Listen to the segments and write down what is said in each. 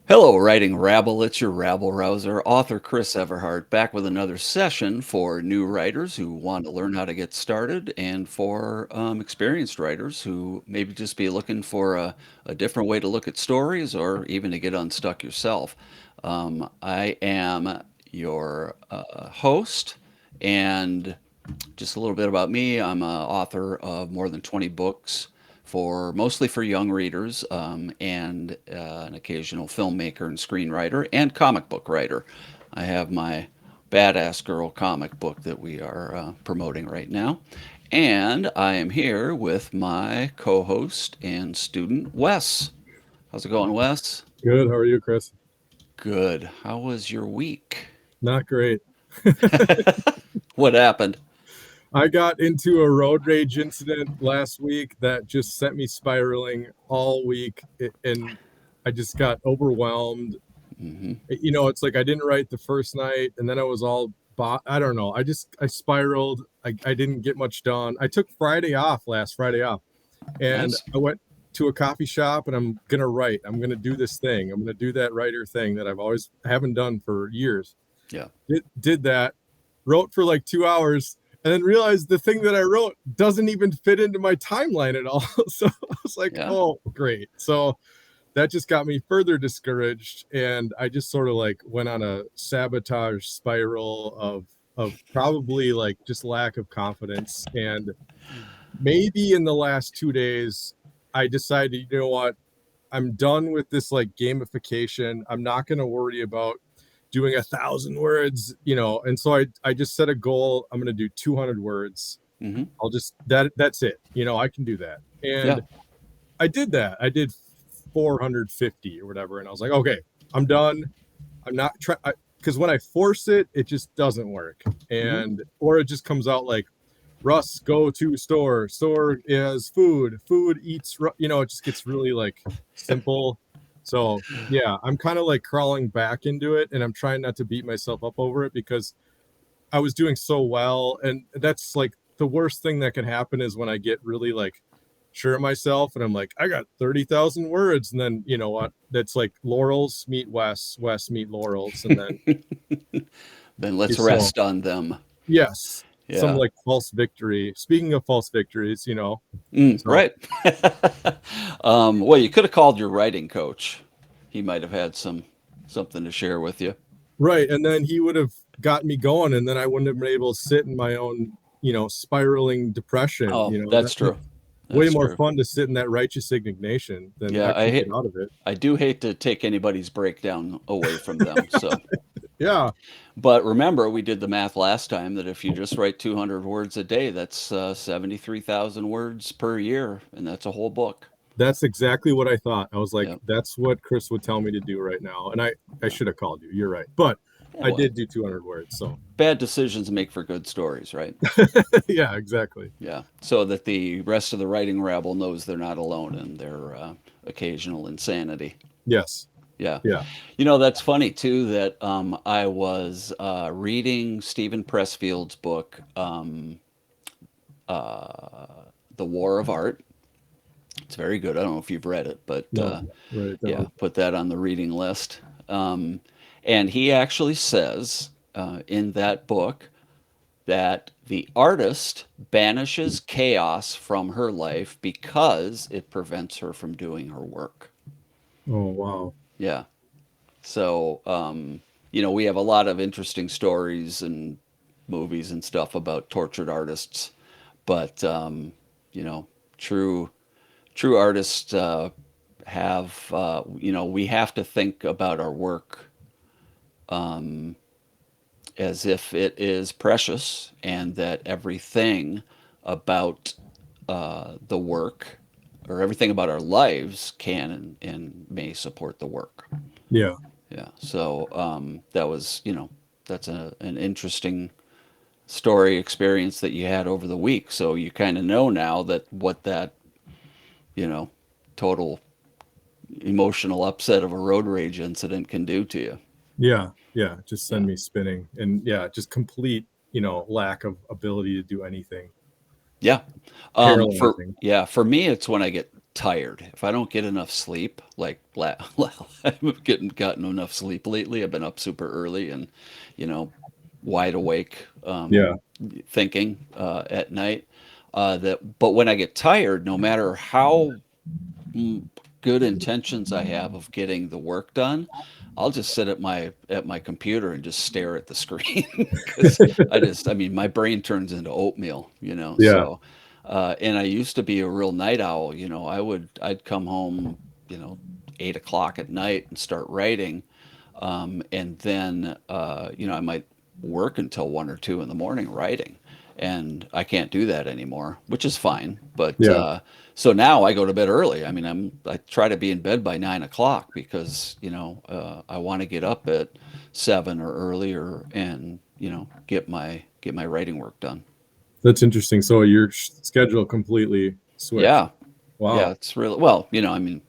Hello, writing Rabble. It's your Rabble Rouser, author Chris Everhart, back with another session for new writers who want to learn how to get started, and for experienced writers who maybe just be looking for a different way to look at stories or even to get unstuck yourself. I am your host, and just a little bit about me. I'm an author of more than 20 books for mostly for young readers, and an occasional filmmaker and screenwriter and comic book writer. I have my Badass Girl comic book that we are promoting right now. And I am here with my co host and student, Wes. How's it going, Wes? Good. How are you, Chris? Good. How was your week? Not great. What happened? I got into a road rage incident last week that just sent me spiraling all week, and I just got overwhelmed. Hmm. It's like I didn't write the first night, and then I was I don't know. I spiraled. I didn't get much done. I took last Friday off, and Nice. I went to a coffee shop, and I'm gonna write. I'm gonna do this thing. I'm gonna do that writer thing that haven't done for years. Yeah. Did that, wrote for like 2 hours, and then realized the thing that I wrote doesn't even fit into my timeline at all. So I was like, Yeah. oh, great. So that just got me further discouraged. And I just sort of like went on a sabotage spiral of probably like just lack of confidence. And maybe in the last 2 days, I decided, you know what? I'm done with this like gamification. I'm not going to worry about doing 1,000 words, and so I just set a goal. I'm going to do 200 words. Hmm. That's it. I can do that. Yeah. And I did that. I did 450 or whatever. And I was like, okay, I'm done. I'm not trying, because when I force it, it just doesn't work. Hmm. Or it just comes out like, Russ, go to store is food eats, it just gets really like simple. So yeah, I'm kind of like crawling back into it, and I'm trying not to beat myself up over it because I was doing so well. And that's like the worst thing that can happen is when I get really like sure of myself and I'm like, I got 30,000 words. And then, you know what? That's like laurels meet Wes meet laurels. And then, Then let's so rest on them. yes, some Yeah. like false victory. Speaking of false victories, so Right. Well, you could have called your writing coach. He might have had something to share with you. right. And then he would have got me going, and then I wouldn't have been able to sit in my own, spiraling depression. Oh, that's That's true. way That's more true. fun to sit in that righteous indignation than Yeah, actually get out of it. I do hate to take anybody's breakdown away from them. So, Yeah, but remember, we did the math last time that if you just write 200 words a day, that's 73,000 words per year, and that's a whole book. that's exactly what I thought. I was like, Yeah. that's what Chris would tell me to do right now. And I Yeah. should have called you. You're right. But Yeah. I Well, did do 200 words. So bad decisions make for good stories, right? yeah, exactly. Yeah, so that the rest of the writing rabble knows they're not alone in their occasional insanity. Yes. Yeah. Yeah. That's funny too that I was reading Stephen Pressfield's book, The War of Art. It's very good. I don't know if you've read it, but No, write it yeah, down. put that on the reading list. And he actually says in that book that the artist banishes chaos from her life because it prevents her from doing her work. Oh, wow. Yeah. So, we have a lot of interesting stories and movies and stuff about tortured artists, but, you know, true, true artists we have to think about our work as if it is precious and that everything about the work or everything about our lives can and may support the work. Yeah. Yeah. So that's an interesting story experience that you had over the week. So you kind of know now that what that, you know, total emotional upset of a road rage incident can do to you. Yeah. Yeah. Just Yeah. send me spinning. And yeah, just complete, lack of ability to do anything. Yeah. For Paralyzing. me, it's when I get tired, if I don't get enough sleep, like well, I haven't gotten enough sleep lately. I've been up super early and, you know, wide awake, Yeah. thinking at night. But when I get tired, no matter how mm, good intentions I have of getting the work done, I'll just sit at my computer and just stare at the screen because I mean, my brain turns into oatmeal, you know. Yeah. So, and I used to be a real night owl, you know. I'd come home, you know, 8 o'clock at night and start writing, and then you know, I might work until 1 or 2 in the morning writing, and I can't do that anymore, which is fine. But Yeah. so now I go to bed early. I mean, I try to be in bed by 9 o'clock because you know I want to get up at 7 or earlier and you know get my writing work done. That's interesting. So your schedule completely switched. Yeah, yeah, Wow. it's really well. You know, I mean,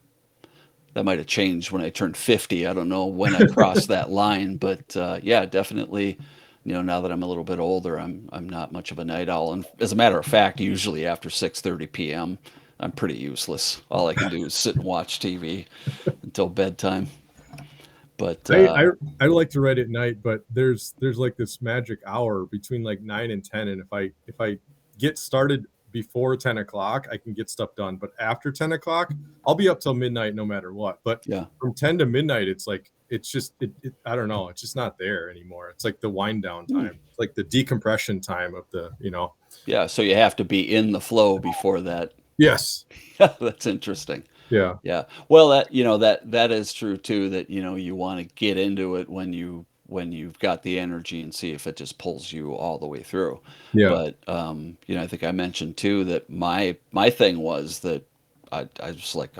that might have changed when I turned 50. I don't know when I crossed that line, but yeah, definitely. You know, now that I'm a little bit older, I'm not much of a night owl. And as a matter of fact, usually after 6:30 p.m., I'm pretty useless. All I can do is sit and watch TV until bedtime. But I, I I like to write at night, but there's like this magic hour between like 9 and 10, and if I get started before 10 o'clock, I can get stuff done. But after 10 o'clock, I'll be up till midnight no matter what. But yeah, from 10 to midnight, it's like it's just I don't know, it's just not there anymore. It's like the wind down hmm. time. It's like the decompression time of the Yeah. So you have to be in the flow before that. Yes. That's interesting. Yeah. Yeah. Well, that you know that is true too. That you know you want to get into it when you've got the energy and see if it just pulls you all the way through. Yeah. But you know, I think I mentioned too that my thing was that I just like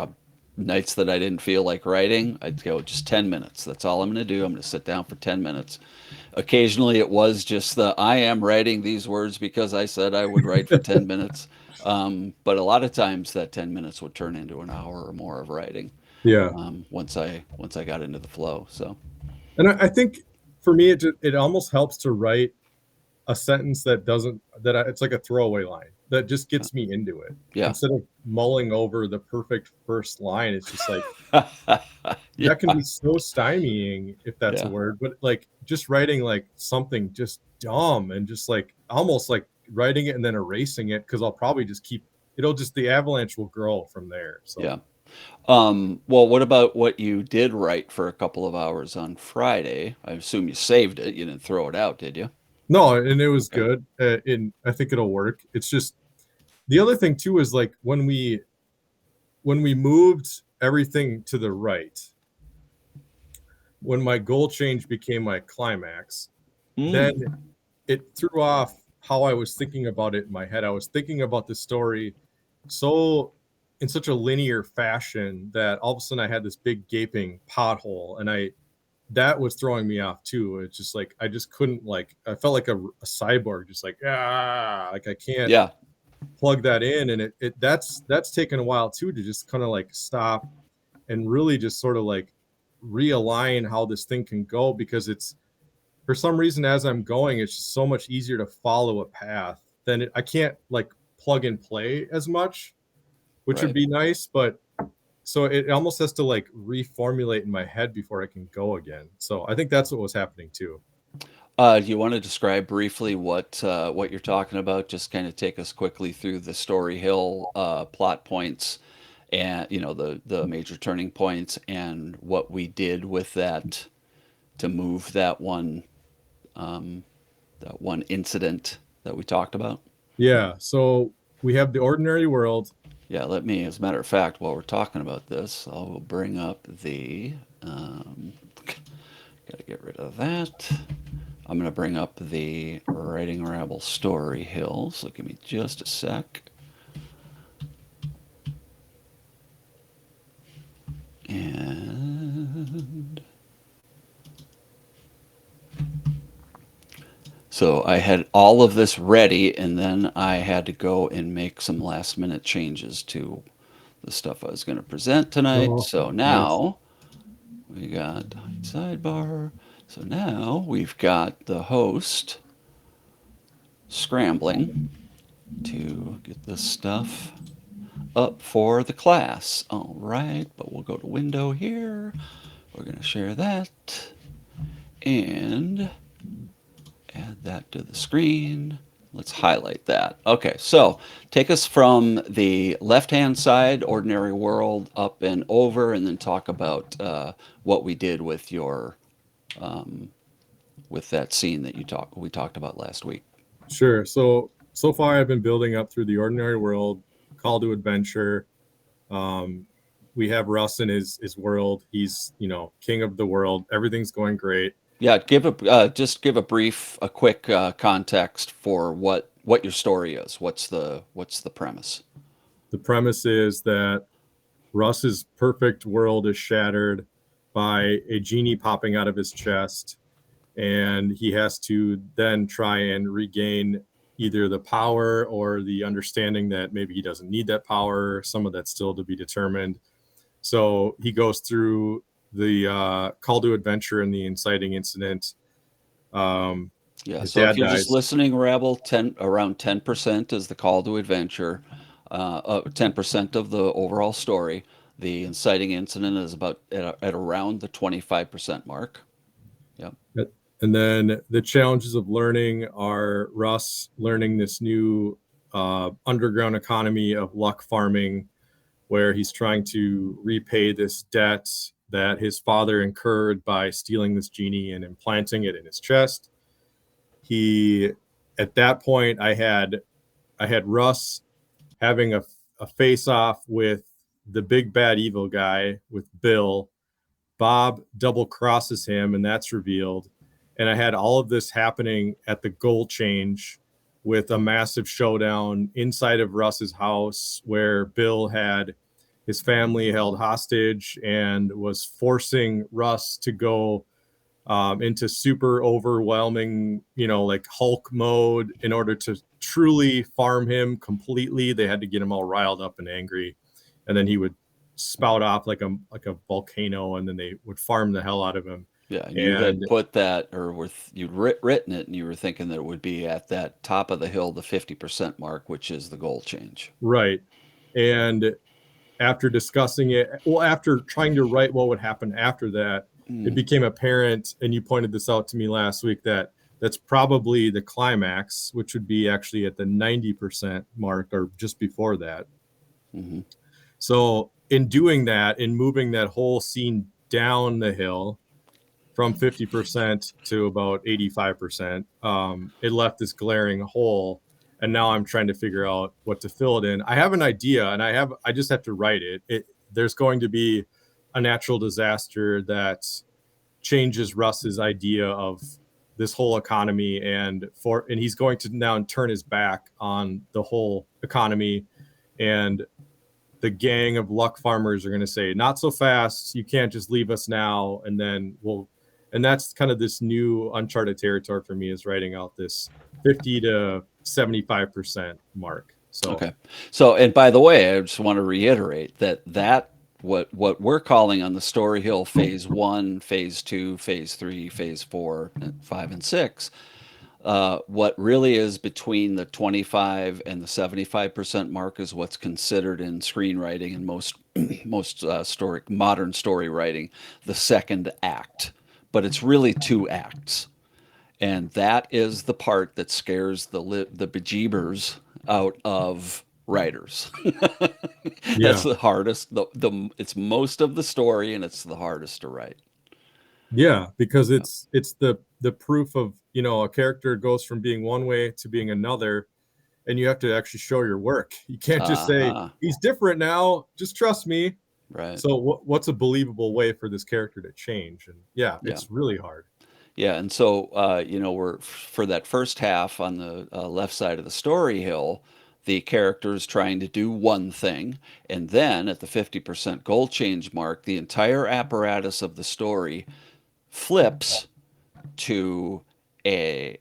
nights that I didn't feel like writing, I'd go just 10 minutes. That's all I'm going to do. I'm going to sit down for 10 minutes. Occasionally, it was just the I am writing these words because I said I would write for 10 minutes. But a lot of times that 10 minutes would turn into an hour or more of writing Yeah. once I got into the flow. So And I think for me, it almost helps to write a sentence that doesn't that I, it's like a throwaway line that just gets me into it yeah, instead of mulling over the perfect first line. It's just like that can yeah, be so stymieing, if that's a yeah, word, but like just writing like something just dumb and just like almost like writing it and then erasing it because I'll probably just keep it'll just the avalanche will grow from there. So yeah. Well, what about what you did write for a couple of hours on Friday? I assume you saved it. You didn't throw it out, did you? no, and it was Okay. good. And I think it'll work. It's just the other thing too is like when we moved everything to the right, when my goal change became my climax, then Mm, it threw off how I was thinking about it in my head. I was thinking about the story so in such a linear fashion that all of a sudden I had this big gaping pothole, and I that was throwing me off too. It's just like I just couldn't like I felt like a cyborg, just like I can't yeah, plug that in, and that's taken a while too to just kind of like stop and really just sort of like realign how this thing can go because it's for some reason as I'm going it's just so much easier to follow a path than I can't like plug and play as much, which would right. be nice, but so it almost has to like reformulate in my head before I can go again. So I think that's what was happening too. Do you want to describe briefly what you're talking about? Just kind of take us quickly through the Story Hill plot points, and you know the major turning points, and what we did with that to move that one incident that we talked about. Yeah, so we have the ordinary world. Yeah, let me. As a matter of fact, while we're talking about this, I'll bring up the. Got to get rid of that. I'm going to bring up the Writing Rabble Story Hill. So give me just a sec. And so I had all of this ready, and then I had to go and make some last minute changes to the stuff I was going to present tonight. Oh, So nice. now we got sidebar. So now we've got the host scrambling to get this stuff up for the class. All right, but we'll go to window here. We're going to share that and add that to the screen. Let's highlight that. Okay, so take us from the left-hand side, ordinary world, up and over, and then talk about what we did with your with that scene that we talked about last week. Sure. So far I've been building up through the ordinary world, call to adventure. Um, we have Russ in his world. He's, king of the world. Everything's going great. Yeah, just give a quick context for what your story is. What's the premise? The premise is that Russ's perfect world is shattered by a genie popping out of his chest, and he has to then try and regain either the power or the understanding that maybe he doesn't need that power. Some of that's still to be determined. So he goes through the call to adventure and the inciting incident. Yeah, His so if dad you're just dies. listening, Rabble, around 10% is the call to adventure. 10% of the overall story. The inciting incident is about at around the 25% mark. Yep. And then the challenges of learning are Russ learning this new underground economy of luck farming, where he's trying to repay this debt that his father incurred by stealing this genie and implanting it in his chest. He, at that point, I had Russ having a face off with the big bad evil guy with Bill. Bob double crosses him, and that's revealed. And I had all of this happening at the goal change with a massive showdown inside of Russ's house where Bill had his family held hostage and was forcing Russ to go into super overwhelming, like Hulk mode in order to truly farm him completely. They had to get him all riled up and angry, and then he would spout off like a volcano, and then they would farm the hell out of him. Yeah, and you had And put that, or you'd written it, and you were thinking that it would be at that top of the hill, the 50% mark, which is the goal change. right, and after discussing it, well, after trying to write what would happen after that, it Mm, became apparent, and you pointed this out to me last week, that that's probably the climax, which would be actually at the 90% mark or just before that. mm-hmm. So in doing that, in moving that whole scene down the hill from 50% to about 85%, it left this glaring hole. And now I'm trying to figure out what to fill it in. I have an idea, and I just have to write it. There's going to be a natural disaster that changes Russ's idea of this whole economy, and he's going to now turn his back on the whole economy, and the gang of luck farmers are going to say, not so fast, you can't just leave us now, and then and that's kind of this new uncharted territory for me, is writing out this 50 to 75% mark. So Okay. So, and by the way, I just want to reiterate that what we're calling on the Story Hill Phase One, Phase Two, Phase Three, Phase Four, and Five and Six. What really is between the 25 and the 75% mark is what's considered in screenwriting and most modern story writing the second act, but it's really two acts. And that is the part that scares the bejeebers out of writers. That's yeah, the hardest. It's most of the story, and it's the hardest to write. yeah, because Yeah. it's the proof of, a character goes from being one way to being another, and you have to actually show your work. You can't just say Uh-huh. he's different now, just trust me. Right. So what's a believable way for this character to change? And yeah, Yeah. it's really hard. Yeah. And so, we're for that first half on the left side of the story hill, the character's trying to do one thing. And then at the 50% goal change mark, the entire apparatus of the story flips to I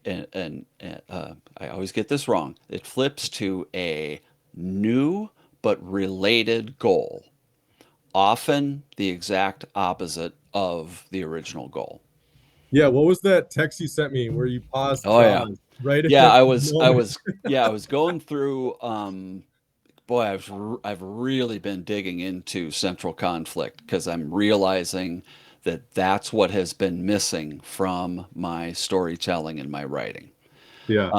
always get this wrong. It flips to a new but related goal, often the exact opposite of the original goal. Yeah, what was that text you sent me where you paused Oh yeah, Jaws right at yeah. that I was moment? yeah I was going through. boy, I've really been digging into central conflict because I'm realizing that that's what has been missing from my storytelling and my writing. Yeah.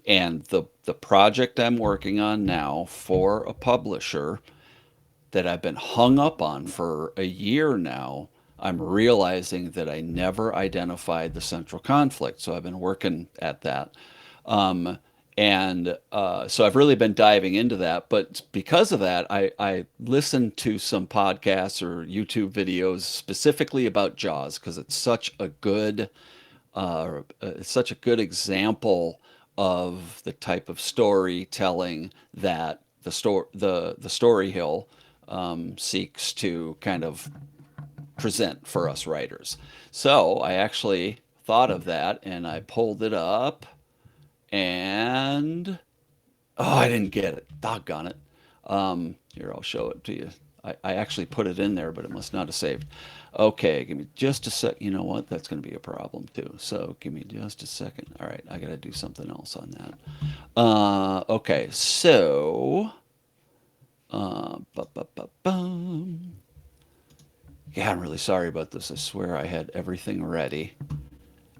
And the project I'm working on now for a publisher that I've been hung up on for a year now, I'm realizing that I never identified the central conflict. So I've been working at that. Um, so I've really been diving into that. But because of that, I listened to some podcasts or YouTube videos specifically about Jaws because it's such a good example of the type of storytelling that the story hill seeks to kind of present for us writers. So I actually thought of that and I pulled it up and oh, I didn't get it. Doggone it. Here, I'll show it to you. I actually put it in there, but it must not have saved. Okay, give me just a sec. You know what? That's going to be a problem too. So give me just a second. All right, I got to do something else on that. Okay, so bum. Yeah, I'm really sorry about this. I swear I had everything ready,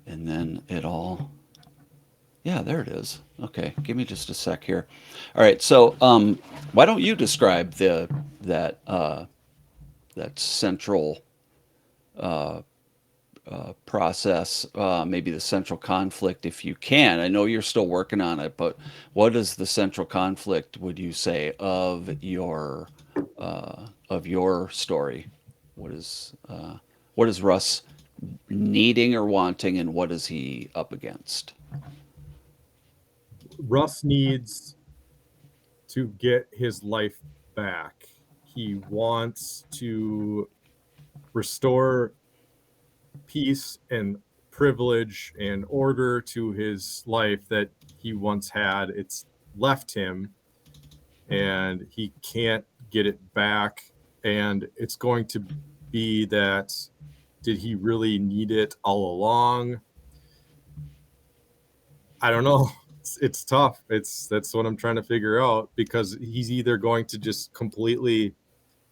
and then it all. Yeah, there it is. Okay, give me just a sec here. All right, so why don't you describe that central process, maybe the central conflict, if you can. I know you're still working on it, but what is the central conflict? Would you say of your story? What is what is Russ needing or wanting, and what is he up against? Russ needs to get his life back. He wants to restore peace and privilege and order to his life that he once had. It's left him and he can't get it back. And it's going to be that did he really need it all along? I don't know. It's tough. That's what I'm trying to figure out because he's either going to just completely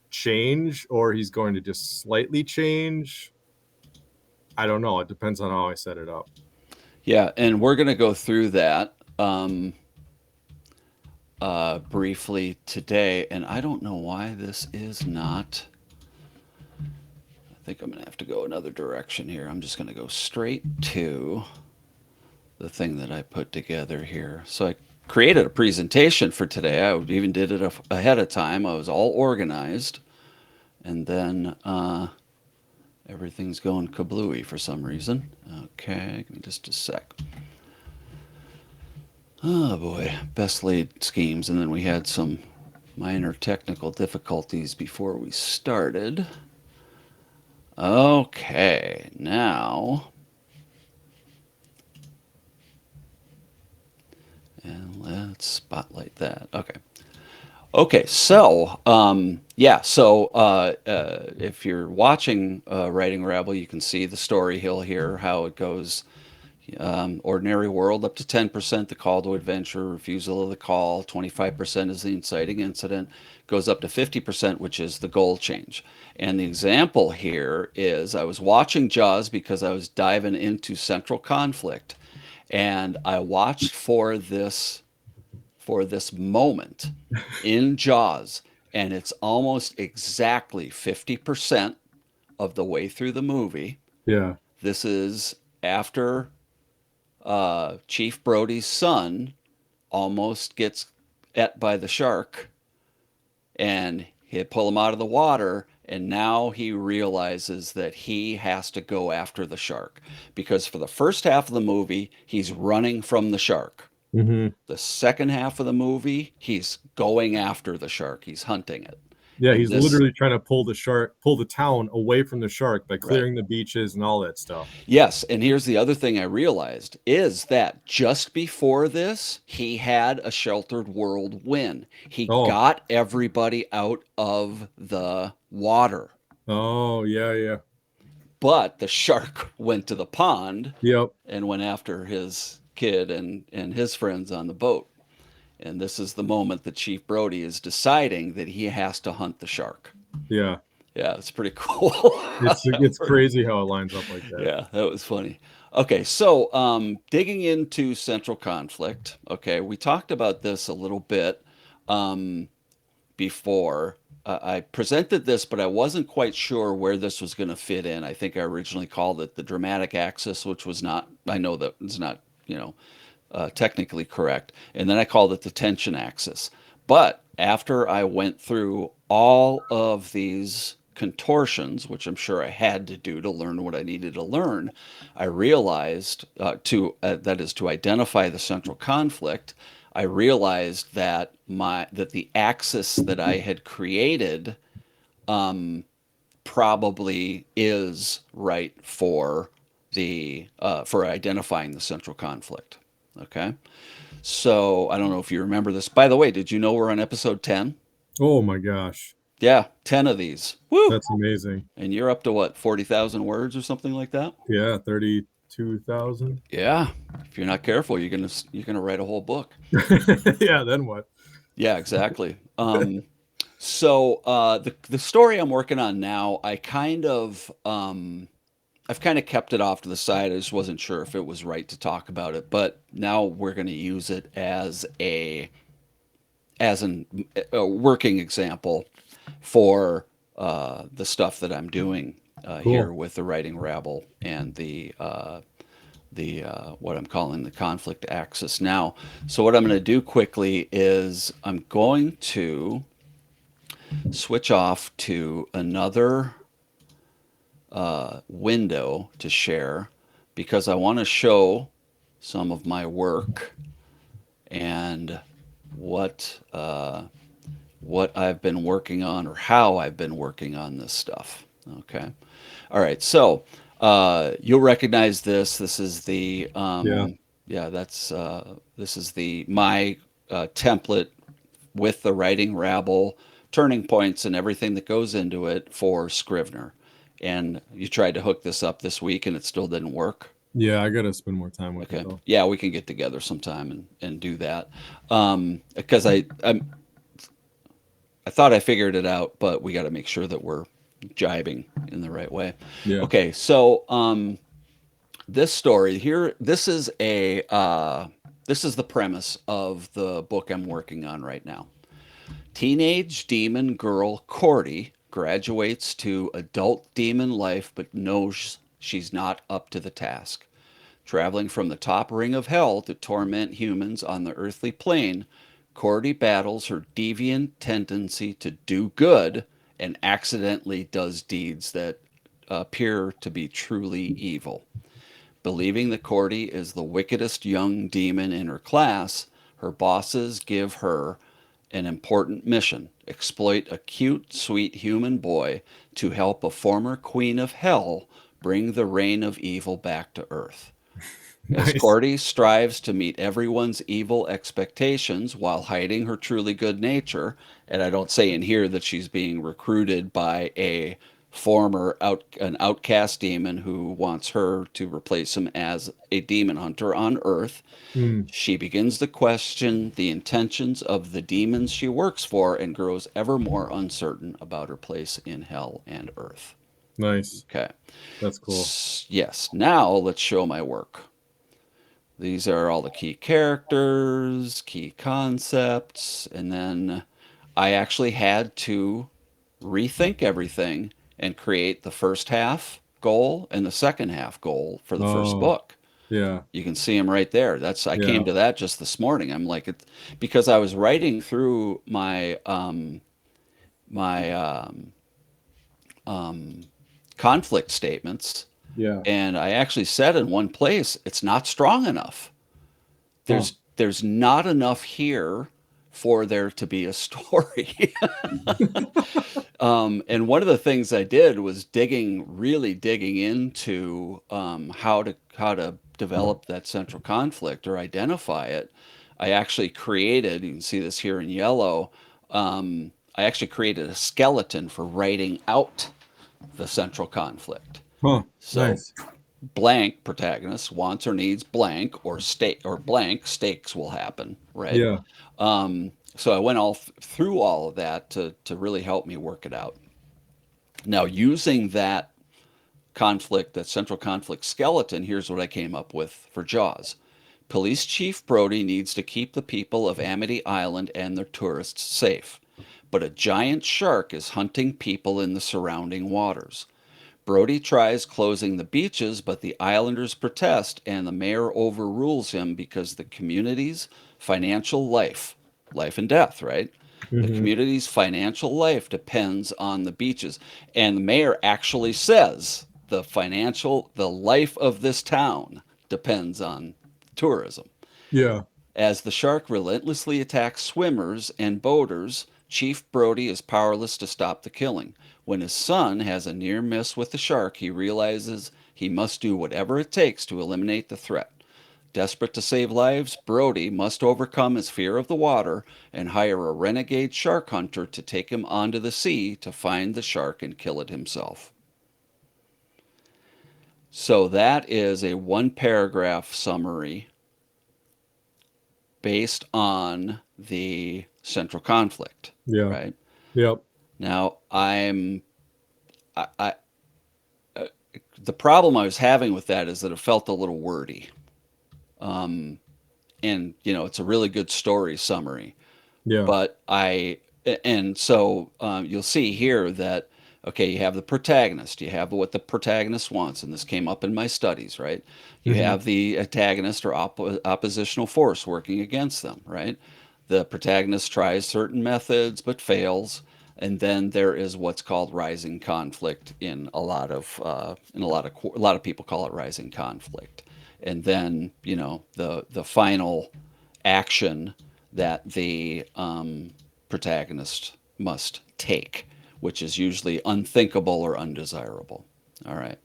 change or he's going to just slightly change. I don't know. It depends on how I set it up. Yeah, and we're going to go through that briefly today. And I don't know why this is not. I think I'm going to have to go another direction here. I'm just going to go straight to the thing that I put together here. So I created a presentation for today. I even did it ahead of time. I was all organized. And then everything's going kablooey for some reason. Okay, give me just a sec. Oh boy, best laid schemes. And then we had some minor technical difficulties before we started. Okay, now, and let's spotlight that. Okay. Okay, so if you're watching Writing Rabble, you can see the story hill here, how it goes. Ordinary world up to 10%, the call to adventure, refusal of the call, 25% is the inciting incident, goes up to 50%, which is the goal change. And the example here is I was watching Jaws because I was diving into central conflict, and I watched for this moment in Jaws, and it's almost exactly 50% of the way through the movie. Yeah. This is after Chief Brody's son almost gets et by the shark, and he pull him out of the water, and now he realizes that he has to go after the shark because for the first half of the movie he's running from the shark. Mm-hmm. The second half of the movie, he's going after the shark. He's hunting it. Yeah, And he's this, literally trying to pull the town away from the shark by right. clearing the beaches and all that stuff. Yes, and here's the other thing I realized is that just before this, he had a sheltered world win. He Oh, got everybody out of the water, oh, yeah, yeah, but the shark went to the pond yep, and went after his kid and his friends on the boat. And this is the moment that Chief Brody is deciding that he has to hunt the shark. Yeah. Yeah, it's pretty cool. It's crazy how it lines up like that. Yeah, that was funny. Okay, so digging into central conflict. Okay, we talked about this a little bit um, before. I presented this, but I wasn't quite sure where this was going to fit in. I think I originally called it the dramatic axis, which was not, I know that it's not, you know, technically correct. And then I called it the tension axis. But after I went through all of these contortions, which I'm sure I had to do to learn what I needed to learn, I realized that is to identify the central conflict. I realized that the axis that I had created probably is right for identifying the central conflict. Okay. So I don't know if you remember this. By the way, did you know we're on episode 10? Oh my gosh. Yeah, 10 of these. Woo! That's amazing. And you're up to what, 40,000 words or something like that? Yeah, 32,000. Yeah. If you're not careful, you're gonna write a whole book. Yeah, then what? Yeah, exactly. So the story I'm working on now, I've kind of kept it off to the side. I just wasn't sure if it was right to talk about it, but now we're going to use it as a working example for the stuff that I'm doing here Cool. with the writing rabble and the what I'm calling the conflict axis now. So what I'm going to do quickly is I'm going to switch off to another window to share because I want to show some of my work and what what I've been working on or how I've been working on this stuff. Okay. All right. So you'll recognize this. This is the Yeah. yeah. This is the my template with the writing rabble, turning points, and everything that goes into it for Scrivener. And you tried to hook this up this week, and it still didn't work. Yeah, I gotta spend more time with it Okay. though. Yeah, we can get together sometime and do that. Because I thought I figured it out, but we got to make sure that we're jibing in the right way. Yeah. Okay, so this story here, this is the premise of the book I'm working on right now. Teenage demon girl Cordy graduates to adult demon life, but knows she's not up to the task. Traveling from the top ring of hell to torment humans on the earthly plane, Cordy battles her deviant tendency to do good and accidentally does deeds that appear to be truly evil. Believing that Cordy is the wickedest young demon in her class, her bosses give her an important mission: exploit a cute, sweet human boy to help a former queen of hell bring the reign of evil back to Earth. As Nice. Cordy strives to meet everyone's evil expectations while hiding her truly good nature, and I don't say in here that she's being recruited by an outcast demon who wants her to replace him as a demon hunter on Earth. Mm, She begins to question the intentions of the demons she works for and grows ever more uncertain about her place in hell and Earth. nice. Okay. That's cool. Yes. Now let's show my work. These are all the key characters, key concepts, and then I actually had to rethink everything and create the first half goal and the second half goal for the first Oh, book. yeah. You can see them right there. I came Yeah. to that just this morning. I'm like because I was writing through my conflict statements, Yeah. and I actually said in one place it's not strong enough. Huh. There's not enough here for there to be a story. And one of the things I did was really digging into how to develop that central conflict or identify it. I actually created, you can see this here in yellow. I actually created a skeleton for writing out the central conflict. Huh. So Nice. blank protagonist wants or needs blank or state or blank stakes will happen, right? Yeah. So I went through all of that to really help me work it out. Now, using that conflict, that central conflict skeleton, here's what I came up with for Jaws. Police Chief Brody needs to keep the people of Amity Island and their tourists safe, but a giant shark is hunting people in the surrounding waters. Brody tries closing the beaches, but the islanders protest and the mayor overrules him because the community's financial life and death, right? The Hmm. community's financial life depends on the beaches. And the mayor actually says the life of this town depends on tourism. Yeah. As the shark relentlessly attacks swimmers and boaters, Chief Brody is powerless to stop the killing. When his son has a near miss with the shark, he realizes he must do whatever it takes to eliminate the threat. Desperate to save lives, Brody must overcome his fear of the water and hire a renegade shark hunter to take him onto the sea to find the shark and kill it himself. So that is a one paragraph summary based on the central conflict, Yeah. right? Yep. Now, I the problem I was having with that is that it felt a little wordy. And it's a really good story summary, Yeah. but and so you'll see here that okay, you have the protagonist, you have what the protagonist wants, and this came up in my studies, right? You Hmm. have the antagonist or oppositional force working against them, right? The protagonist tries certain methods but fails, and then there is what's called rising conflict a lot of people call it rising conflict, and then the final action that the protagonist must take, which is usually unthinkable or undesirable. All right.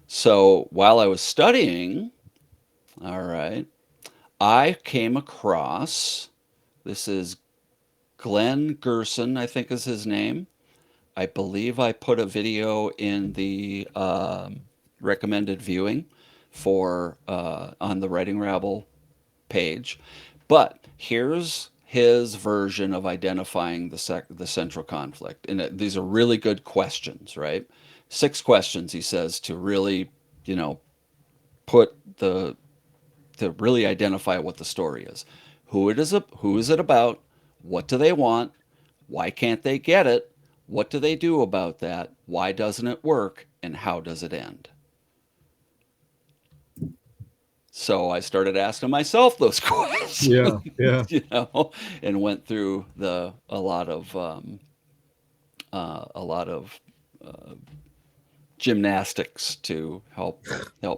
So while I was studying, all right, I came across this is Glenn Gerson, I think is his name. I believe I put a video in the recommended viewing for on the Writing Rabble page. But here's his version of identifying the central conflict. And these are really good questions, right? 6 questions, he says, to really, you know, put the to really identify what the story is. Who is it about? What do they want? Why can't they get it? What do they do about that? Why doesn't it work? And how does it end? So I started asking myself those Yeah. questions, Yeah. and went through the a lot of gymnastics to help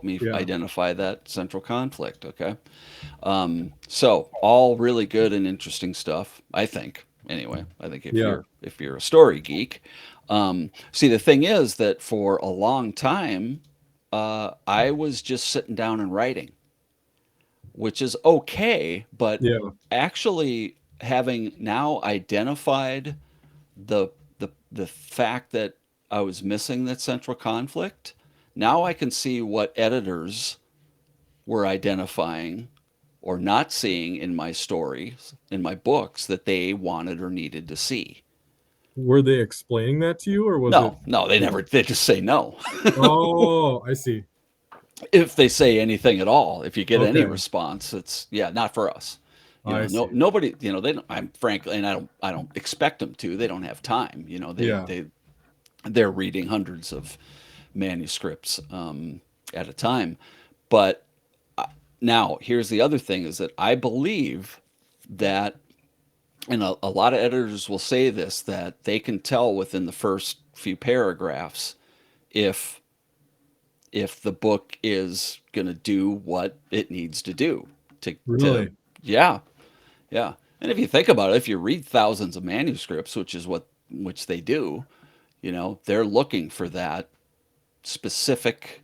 me Yeah. identify that central conflict. Okay, so all really good and interesting stuff. I think anyway. I think Yeah. if you're a story geek, see the thing is that for a long time, I was just sitting down and writing, which is okay, but Yeah. actually having now identified the fact that I was missing that central conflict, now I can see what editors were identifying or not seeing in my stories, in my books that they wanted or needed to see. Were they explaining that to you, or was it? No, no, they never. They just say no. Oh, I see. If they say anything at all, if you get any Okay. response, it's yeah, not for us. I No, see. nobody. They don't. I'm frankly, and I don't expect them to. They don't have time. Yeah. They're reading hundreds of manuscripts at a time. But now here's the other thing: is that I believe that, and a lot of editors will say this, that they can tell within the first few paragraphs if the book is going to do what it needs to do to Really? yeah, yeah. And if you think about it, if you read thousands of manuscripts, which they do, they're looking for that specific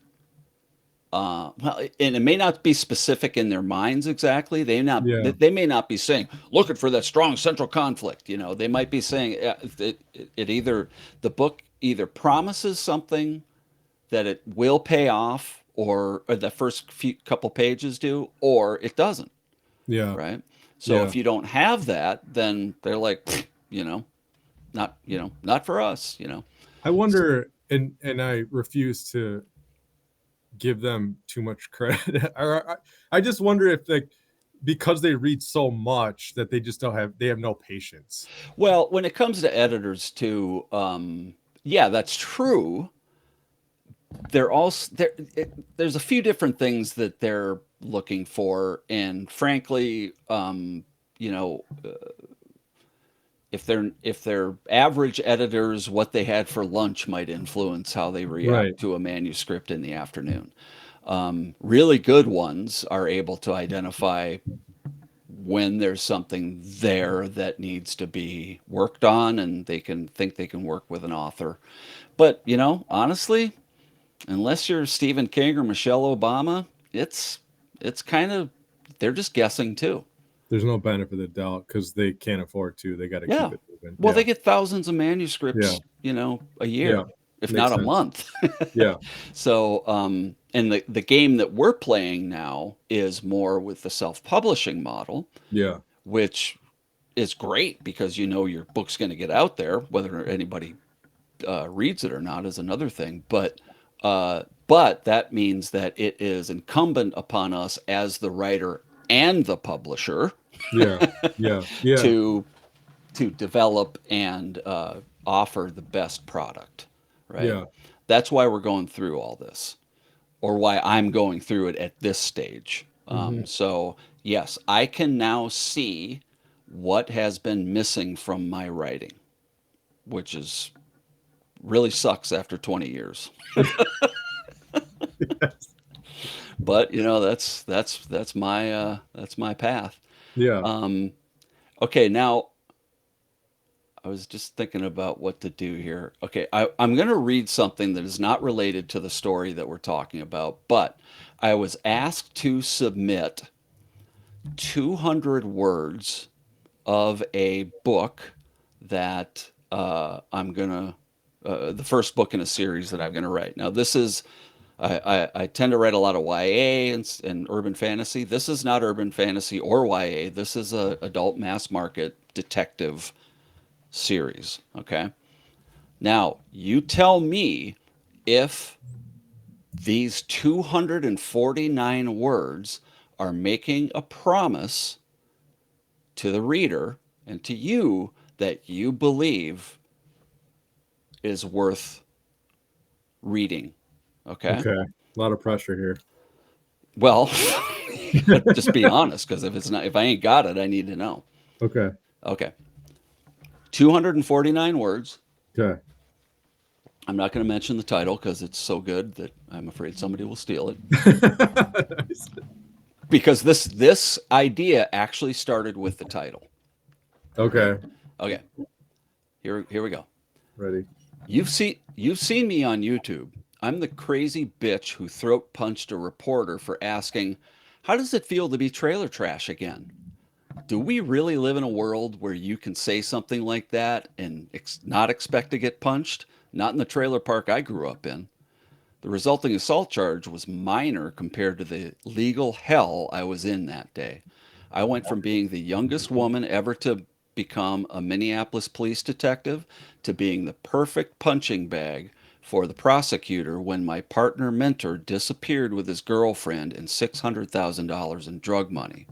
well, and it may not be specific in their minds exactly. Yeah. They may not be saying looking for that strong central conflict. They might be saying it either the book either promises something that it will pay off or the first few couple pages do, or it doesn't, Yeah. right? So Yeah. if you don't have that, then they're like, you know, not, not for us, I So, wonder, and I refuse to give them too much credit. I just wonder if, like, because they read so much that they have no patience. well, when it comes to editors too, yeah, that's true. They're also there's a few different things that they're looking for, and frankly, you know, if they're average editors, what they had for lunch might influence how they Right. react to a manuscript in the afternoon. Really good ones are able to identify when there's something there that needs to be worked on, and they can work with an author. But honestly, unless you're Stephen King or Michelle Obama, it's kind of they're just guessing too. There's no benefit of the doubt because they can't afford to. They got to keep Yeah. it moving. Well, Yeah. they get thousands of Yeah. manuscripts, a Yeah. year, if Makes not a sense. month. Yeah. So, and the game that we're playing now is more with the self-publishing model, Yeah. which is great because your book's going to get out there. Whether anybody reads it or not is another thing. But that means that it is incumbent upon us as the writer and the publisher Yeah. Yeah. Yeah. to develop and offer the best product, right? Yeah. That's why we're going through all this, or why I'm going through it at this stage. Hmm. So yes, I can now see what has been missing from my writing, which is really sucks after 20 years. But that's my path. Yeah. Um, okay, now I was just thinking about what to do here. Okay, I'm going to read something that is not related to the story that we're talking about, but I was asked to submit 200 words of a book that I'm going the first book in a series that I'm going to write. Now, this is I tend to write a lot of YA and urban fantasy. This is not urban fantasy or YA. This is a adult mass market detective series. Okay. Now, you tell me if these 249 words are making a promise to the reader and to you that you believe is worth reading. Okay. Okay. A lot of pressure here. Well, just be honest, because if I ain't got it, I need to know. Okay. Okay. 249 words. Okay. I'm not going to mention the title because it's so good that I'm afraid somebody will steal it. Nice. Because this idea actually started with the title. Okay. Okay. Okay. Here we go. Ready. You've seen me on YouTube. I'm the crazy bitch who throat punched a reporter for asking, "How does it feel to be trailer trash again?" Do we really live in a world where you can say something like that and not expect to get punched? Not in the trailer park I grew up in. The resulting assault charge was minor compared to the legal hell I was in that day. I went from being the youngest woman ever to become a Minneapolis police detective to being the perfect punching bag for the prosecutor when my partner mentor disappeared with his girlfriend and $600,000 in drug money.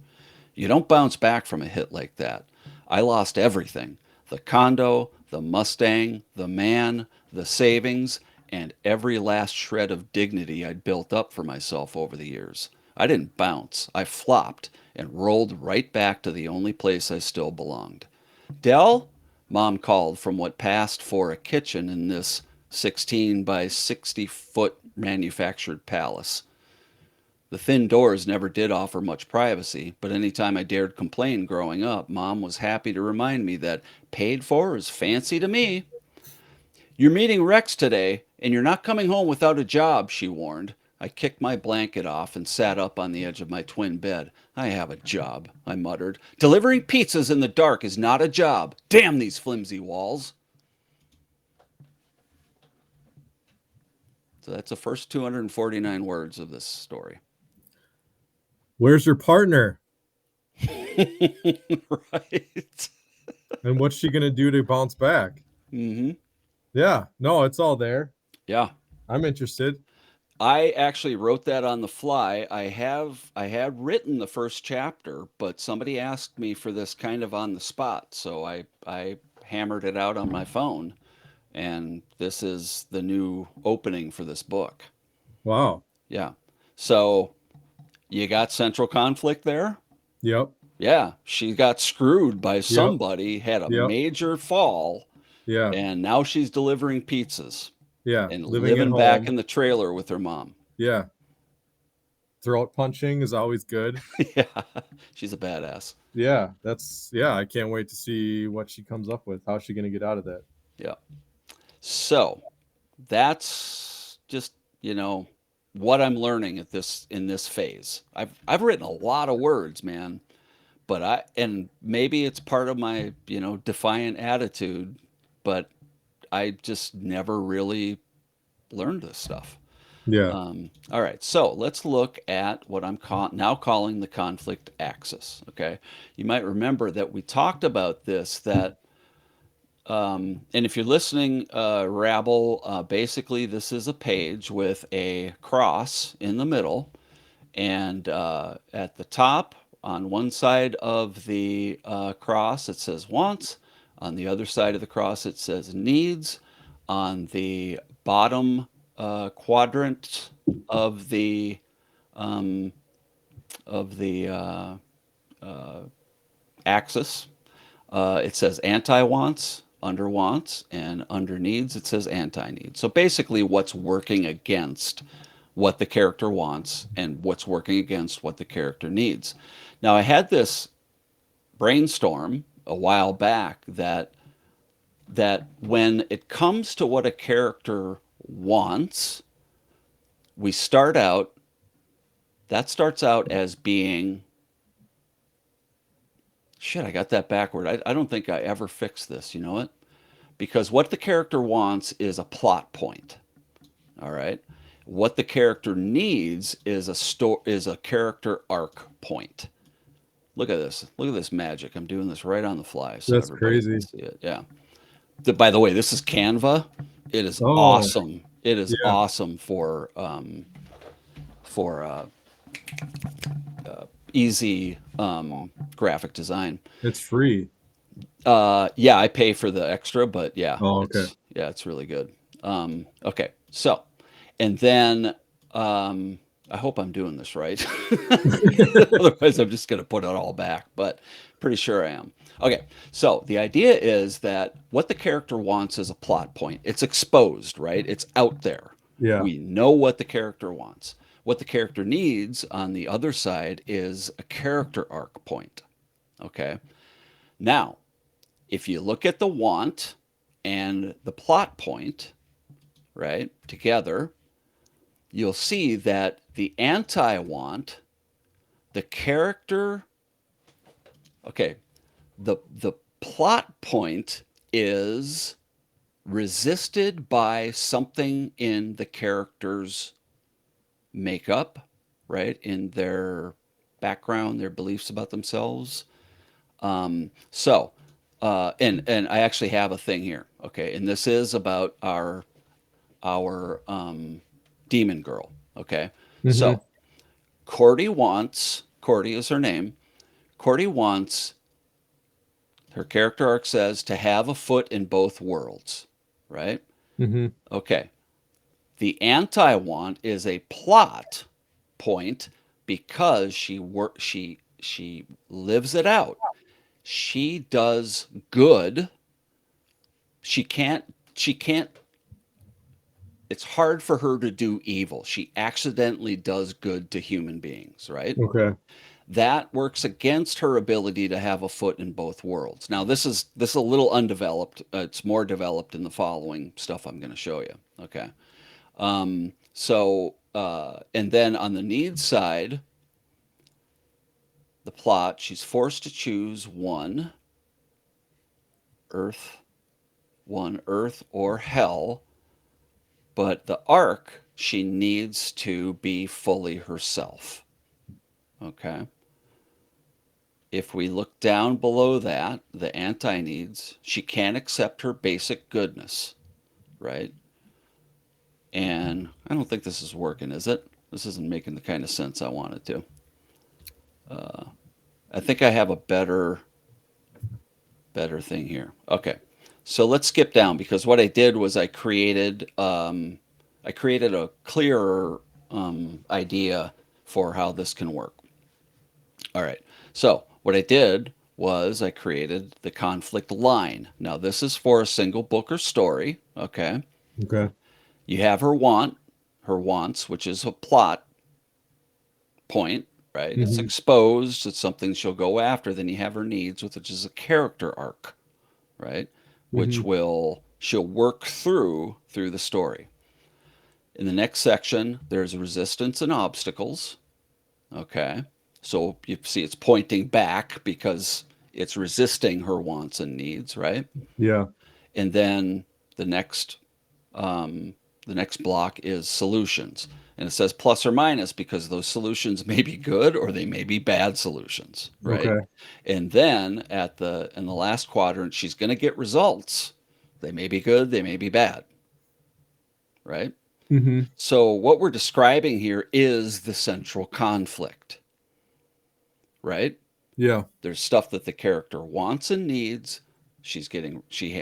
You don't bounce back from a hit like that. I lost everything: the condo, the Mustang, the man, the savings, and every last shred of dignity I'd built up for myself over the years. I didn't bounce. I flopped and rolled right back to the only place I still belonged. Dell? Mom called from what passed for a kitchen in this 16 by 60-foot manufactured palace. The thin doors never did offer much privacy, but any time I dared complain growing up, Mom was happy to remind me that paid for is fancy to me. "You're meeting Rex today, and you're not coming home without a job," she warned. I kicked my blanket off and sat up on the edge of my twin bed. "I have a job," I muttered. "Delivering pizzas in the dark is not a job. Damn these flimsy walls." So that's the first 249 words of this story. Where's your partner? Right. And what's she gonna do to bounce back? Hmm. Yeah, no, it's all there. Yeah. I'm interested. I actually wrote that on the fly. I had written the first chapter, but somebody asked me for this kind of on the spot, so I hammered it out on my phone, and this is the new opening for this book. Wow. Yeah. So you got central conflict there? Yep. Yeah, she got screwed by Yep. somebody, had a Yep. major fall, Yeah. and now she's delivering pizzas Yeah. and Living at living back home. in the trailer with her mom. Yeah. Throat punching is always good. Yeah, she's a badass. Yeah, yeah, I can't wait to see what she comes up with. How's she gonna get out of that? Yeah. So that's just, you know, what I'm learning at this in this phase. I've written a lot of words, man, but and maybe it's part of my, defiant attitude, but I just never really learned this stuff. Yeah. All right, so let's look at what I'm now calling the conflict axis. Okay, you might remember that we talked about this. And if you're listening, Rabble, basically this is a page with a cross in the middle, and at the top, on one side of the cross, it says wants. On the other side of the cross, it says needs. On the bottom quadrant of the um, of the axis, it says anti wants. Under wants, and under needs, it says anti needs. So basically, what's working against what the character wants and what's working against what the character needs. Now, I had this brainstorm a while back that when it comes to what a character wants, we start out that starts out as being shit. I got that backward. I don't think I ever fixed this. You know what? Because what the character wants is a plot point. All right. What the character needs is a character arc point. Look at this. Look at this magic. I'm doing this right on the fly so That's everybody can crazy. see it. Yeah. By the way, this is Canva. It is Oh, awesome. It is yeah. awesome for easy graphic design. It's free. Yeah, I pay for the extra, but yeah, Oh, okay. it's really good. Okay, so and then I hope I'm doing this right. Otherwise, I'm just going to put it all back, but pretty sure I am. Okay, so the idea is that what the character wants is a plot point. It's exposed, right? It's out there. Yeah. We know what the character wants. What the character needs on the other side is a character arc point. Okay. Now, if you look at the want and the plot point, right, together, you'll see that the anti want, the character, okay, the plot point is resisted by something in the character's makeup, right, in their background, their beliefs about themselves. And I actually have a thing here, okay, and this is about our demon girl, okay. Mm-hmm. So Cordy is her name. Cordy wants, her character arc says, to have a foot in both worlds, right? Mm-hmm. Okay. The anti want is a plot point because she lives it out. She does good. She can't it's hard for her to do evil. She accidentally does good to human beings, right? Okay. That works against her ability to have a foot in both worlds. Now, this is a little undeveloped. It's more developed in the following stuff I'm going to show you. Okay. And then on the needs side, the plot, she's forced to choose earth, one earth or hell, but the arc she needs to be fully herself. Okay. If we look down below that, the anti needs, she can't accept her basic goodness, right? And I don't think this is working, is it? This isn't making the kind of sense I want it to. I think I have a better thing here. Okay, so let's skip down because what I did was I created a clearer idea for how this can work. All right, so what I did was I created the conflict line. Now this is for a single book or story. Okay, Okay. you have her wants, which is a plot point, right? It's Hmm. exposed. It's something she'll go after. Then you have her needs, which is a character arc, right? Which Hmm. will she'll work through the story. In the next section, there's resistance and obstacles. Okay. So you see it's pointing back because it's resisting her wants and needs, right? Yeah. And then the next um, the next block is solutions. And it says plus or minus because those solutions may be good or they may be bad solutions, right? Okay. And then at the in the last quadrant, she's going to get results. They may be good, they may be bad, right? Hmm. So what we're describing here is the central conflict, right? Yeah. There's stuff that the character wants and needs.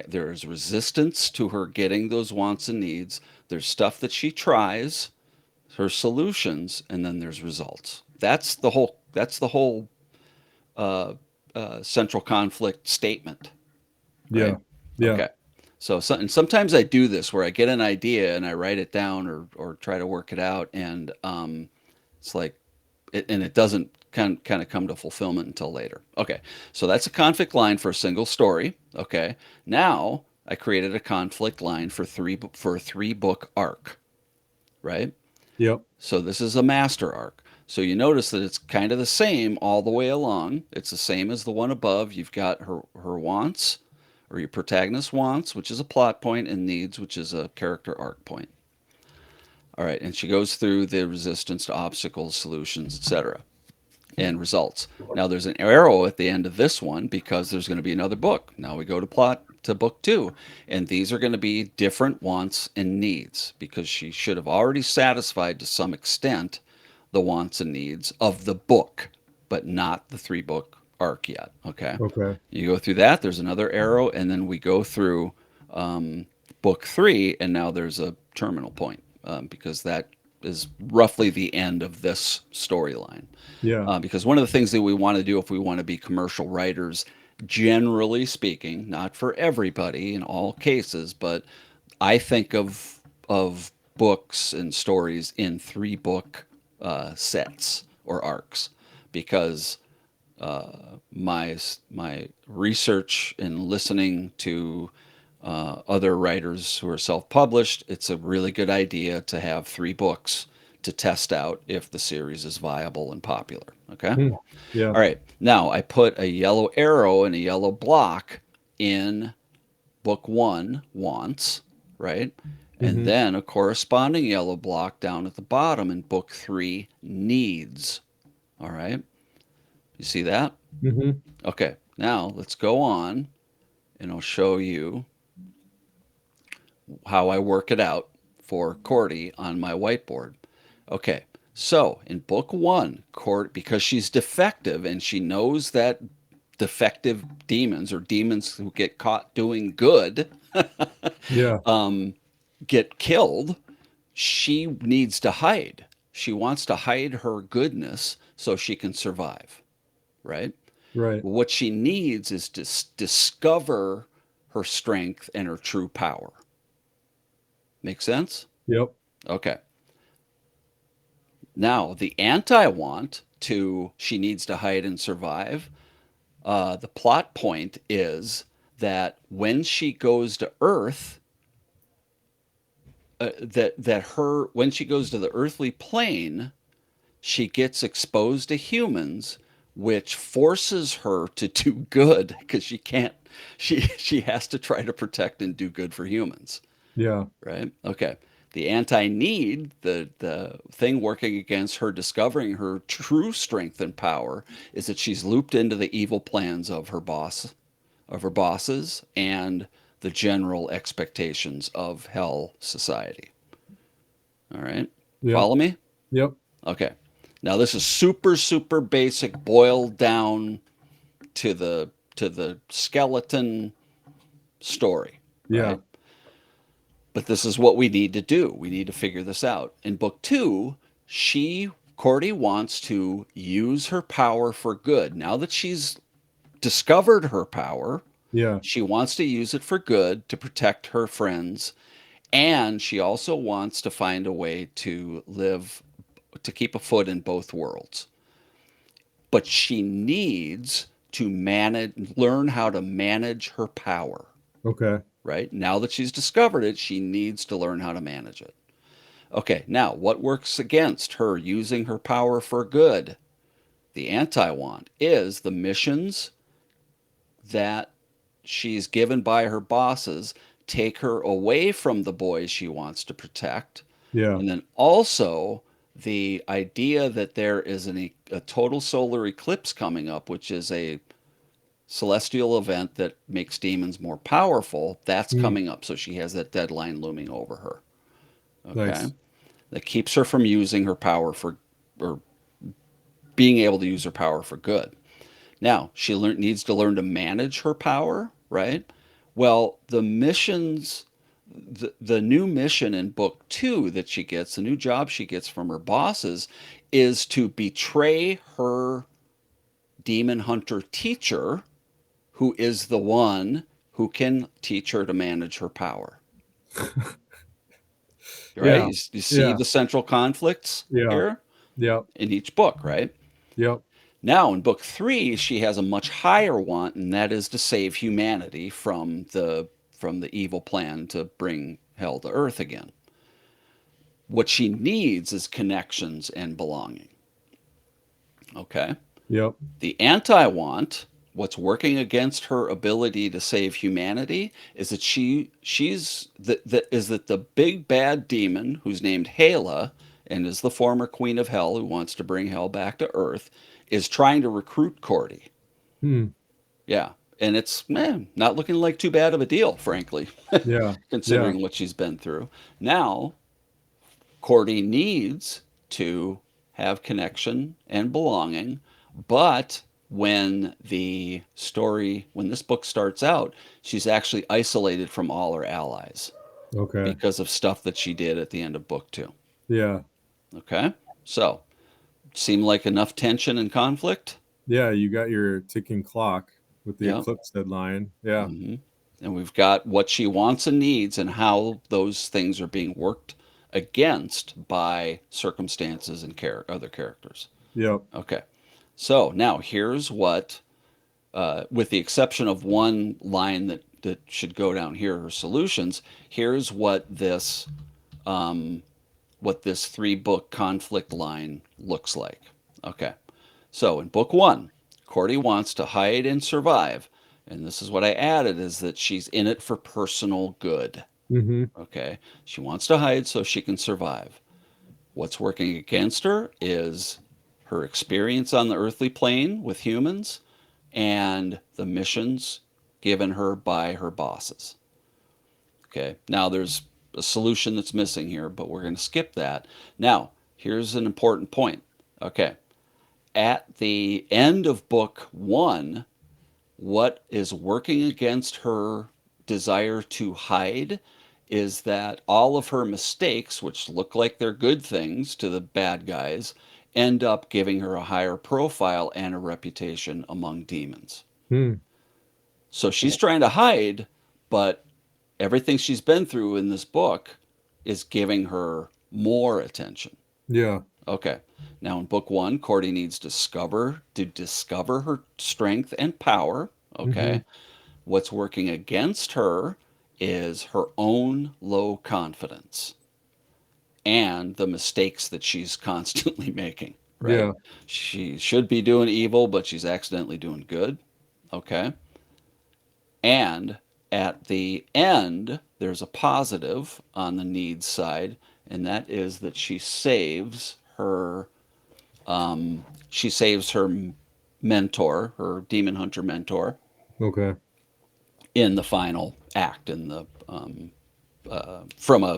There's resistance to her getting those wants and needs. There's stuff that she tries, her solutions, and then there's results. That's the whole central conflict statement, Yeah. right? Yeah. Okay. And sometimes I do this where I get an idea and I write it down or try to work it out, and it's like it doesn't kind of come to fulfillment until later. Okay, so that's a conflict line for a single story. Okay, now I created a conflict line for a 3 book arc, right? Yep. So this is a master arc. So you notice that it's kind of the same all the way along. It's the same as the one above. You've got her wants, or your protagonist wants, which is a plot point, and needs, which is a character arc point. All right, and she goes through the resistance to obstacles, solutions, etc., and results. Now there's an arrow at the end of this one because there's going to be another book. Now we go to book 2, and these are going to be different wants and needs because she should have already satisfied to some extent the wants and needs of the book, but not the 3 book arc yet. Okay, Okay. you go through that. There's another arrow, and then we go through book 3, and now there's a terminal point because that is roughly the end of this storyline. Yeah. Because one of the things that we want to do if we want to be commercial writers, generally speaking, not for everybody in all cases, but I think of books and stories in 3 book sets or arcs because my research and listening to other writers who are self-published, it's a really good idea to have 3 books to test out if the series is viable and popular. Okay. Hmm. Yeah. All right. Now I put a yellow arrow and a yellow block in book 1 wants, right? And Hmm. then a corresponding yellow block down at the bottom in book 3 needs. All right. You see that? Hmm. Okay. Now let's go on and I'll show you how I work it out for Cordy on my whiteboard. Okay, so in book 1, because she's defective and she knows that defective demons or demons who get caught doing good Yeah. get killed, she needs to hide. She wants to hide her goodness so she can survive, right? Right. What she needs is to discover her strength and her true power. Make sense? Yep. Okay. Now, the anti want to she needs to hide and survive, the plot point is that when she goes to Earth, when she goes to the earthly plane, she gets exposed to humans, which forces her to do good because she can't. She has to try to protect and do good for humans. Yeah. Right? Okay. The anti-need, the thing working against her discovering her true strength and power, is that she's looped into the evil plans of her bosses, and the general expectations of hell society. All right. Yep. Follow me? Yep. Okay. Now this is super super basic, boiled down to the skeleton story, Yeah. right? But this is what we need to do. We need to figure this out. In book 2, Cordy wants to use her power for good. Now that she's discovered her power, Yeah. she wants to use it for good to protect her friends, and she also wants to find a way to keep a foot in both worlds. But she needs to learn how to manage her power, Okay. right? Now that she's discovered it, she needs to learn how to manage it. Okay, now what works against her using her power for good? The anti want is the missions that she's given by her bosses take her away from the boys she wants to protect. Yeah. And then also the idea that there is a total solar eclipse coming up, which is a celestial event that makes demons more powerful, that's Mm, coming up. So she has that deadline looming over her. Okay. nice. That keeps her from using her power or being able to use her power for good. Now, needs to learn to manage her power, right? Well, the new mission in book 2 that she gets, the new job she gets from her bosses, is to betray her demon hunter teacher, who is the one who can teach her to manage her power. Right? Yeah. You see Yeah. the central conflicts Yeah. here Yep. in each book, right? Yep. Now, in book 3, she has a much higher want, and that is to save humanity from the evil plan to bring hell to earth again. What she needs is connections and belonging. Okay? Yep. The anti want, what's working against her ability to save humanity, is that the big bad demon who's named Hala and is the former queen of hell who wants to bring hell back to earth is trying to recruit Cordy. Hmm. Yeah. And it's not looking like too bad of a deal, frankly, Yeah. Yeah. considering what she's been through. Now, Cordy needs to have connection and belonging, but when this book starts out, she's actually isolated from all her allies Okay. because of stuff that she did at the end of book 2. Yeah. Okay? So, seem like enough tension and conflict? Yeah. You got your ticking clock with the Yep. eclipse deadline. Yeah. hmm And we've got what she wants and needs and how those things are being worked against by circumstances and other characters. Yep. Okay. So now here's with the exception of one line that should go down here, her solutions, here's what this 3-book conflict line looks like. Okay. So in book 1, Cordy wants to hide and survive. And this is what I added is that she's in it for personal good. Mm-hmm. Okay. She wants to hide so she can survive. What's working against her is her experience on the earthly plane with humans and the missions given her by her bosses. Okay. Now there's a solution that's missing here, but we're going to skip that. Now, here's an important point. Okay. At the end of book 1, what is working against her desire to hide is that all of her mistakes, which look like they're good things to the bad guys, end up giving her a higher profile and a reputation among demons. Hmm. So she's trying to hide, but everything she's been through in this book is giving her more attention. Yeah. Okay. Now in book 1, Cordy needs to discover her strength and power. Mm-hmm. Okay. What's working against her is her own low confidence and the mistakes that she's constantly making, right? Yeah. She should be doing evil, but she's accidentally doing good. Okay. And at the end, there's a positive on the needs side, and that is that she saves her mentor, her demon hunter mentor, Okay. in the final act in the from a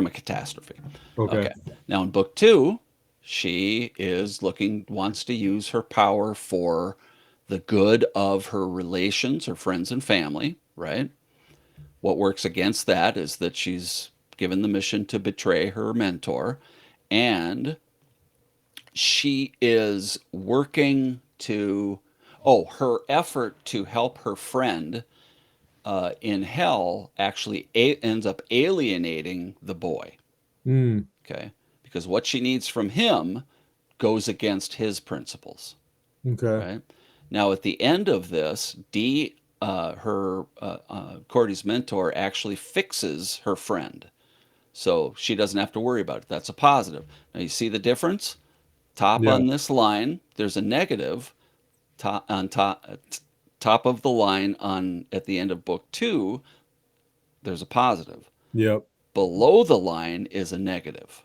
catastrophe. Okay. Okay. Now in book two, she wants to use her power for the good of her relations, her friends and family, right? What works against that is that she's given the mission to betray her mentor, and she is working to, oh, her effort to help her friend in hell actually ends up alienating the boy. Mm. Okay. Because what she needs from him goes against his principles. Okay. Right. Now, at the end of this, Cordy's mentor, actually fixes her friend. So she doesn't have to worry about it. That's a positive. Now, you see the difference? Top Yeah. on this line, there's a negative. Top of the line on at the end of book two, there's a positive. Yep. Below the line is a negative.